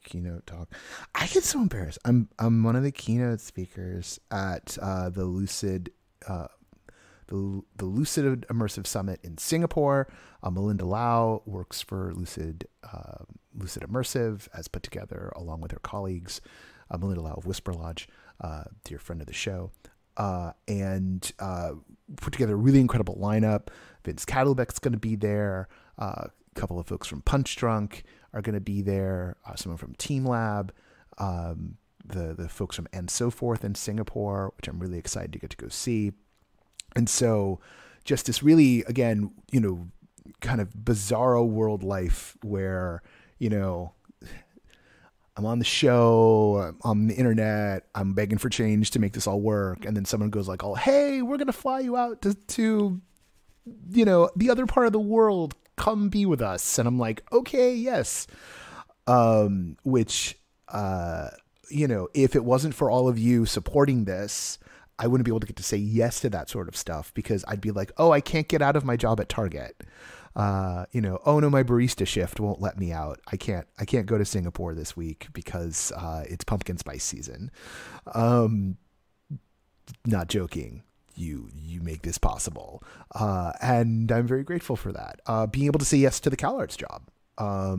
keynote talk. I get so embarrassed. I'm one of the keynote speakers at the Lucid Immersive Summit in Singapore. Melinda Lau works for Lucid Immersive, as put together along with her colleagues. Melinda Lau of Whisper Lodge, dear friend of the show. And put together a really incredible lineup. Vince Cadlebeck's going to be there. A couple of folks from Punch Drunk are going to be there. Someone from Team Lab. The folks from And So Forth in Singapore, which I'm really excited to get to go see. And so just this really, again, kind of bizarro world life where, I'm on the show, on the internet, I'm begging for change to make this all work. And then someone goes like, oh, hey, we're going to fly you out to the other part of the world. Come be with us. And I'm like, okay, yes. Which, if it wasn't for all of you supporting this, I wouldn't be able to get to say yes to that sort of stuff, because I'd be like, oh, I can't get out of my job at Target. Oh no, my barista shift won't let me out. I can't go to Singapore this week because it's pumpkin spice season. Not joking. You make this possible. And I'm very grateful for that. Being able to say yes to the CalArts job. Our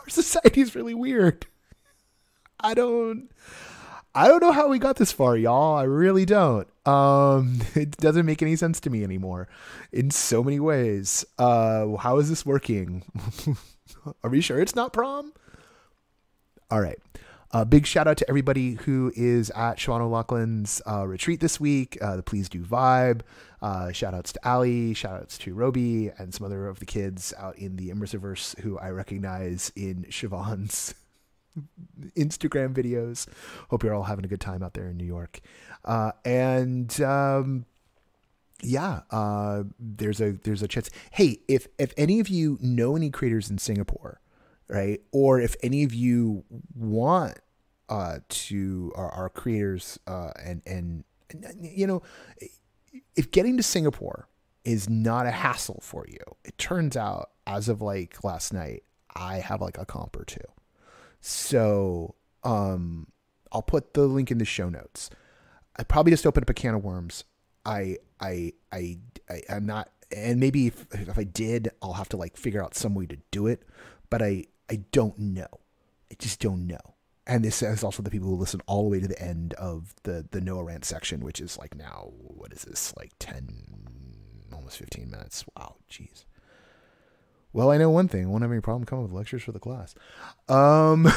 society is really weird. I don't know how we got this far, y'all. I really don't. It doesn't make any sense to me anymore in so many ways. How is this working? Are we sure it's not prom? All right. Big shout out to everybody who is at Siobhan O'Loughlin's retreat this week. The Please Do Vibe. Shout outs to Ali. Shout outs to Roby and some other of the kids out in the Immersiverse who I recognize in Siobhan's Instagram videos. Hope you're all having a good time out there in New York. There's a chance. Hey, if any of you know any creators in Singapore, right? Or if any of you want to are creators and if getting to Singapore is not a hassle for you, it turns out as of like last night, I have like a comp or two. So I'll put the link in the show notes. I probably just opened up a can of worms. I'm not, and maybe if I did, I'll have to like figure out some way to do it, but I don't know. I just don't know. And this is also the people who listen all the way to the end of the Noah rant section, which is like now, what is this? Like 10, almost 15 minutes. Wow. Geez. Well, I know one thing. I won't have any problem coming with lectures for the class. Um,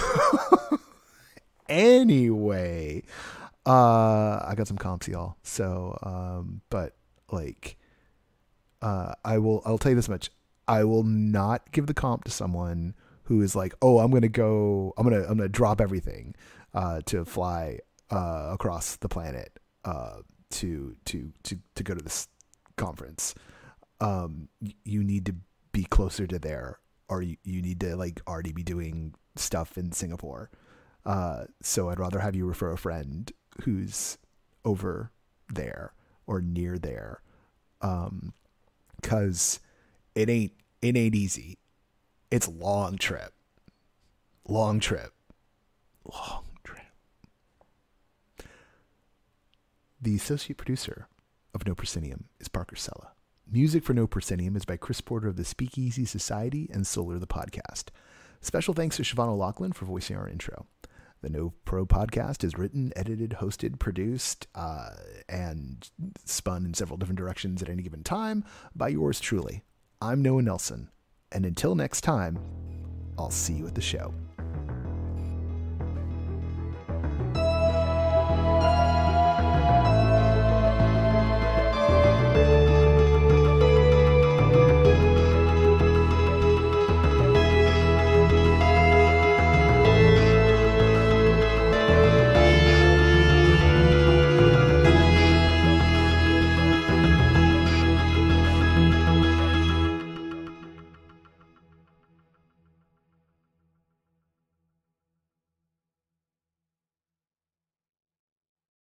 anyway, I got some comps, y'all. So, but like, I'll tell you this much. I will not give the comp to someone who is like, oh, I'm going to drop everything, to fly, across the planet, to go to this conference. You need to be closer to there, or you need to like already be doing stuff in Singapore. So I'd rather have you refer a friend who's over there or near there. 'Cause it ain't easy. It's long trip. The associate producer of No Proscenium is Parker Sella. Music for No Proscenium is by Chris Porter of the Speakeasy Society and Solar the Podcast. Special thanks to Siobhan O'Loughlin for voicing our intro. The No Pro Podcast is written, edited, hosted, produced, and spun in several different directions at any given time by yours truly. I'm Noah Nelson, and until next time, I'll see you at the show.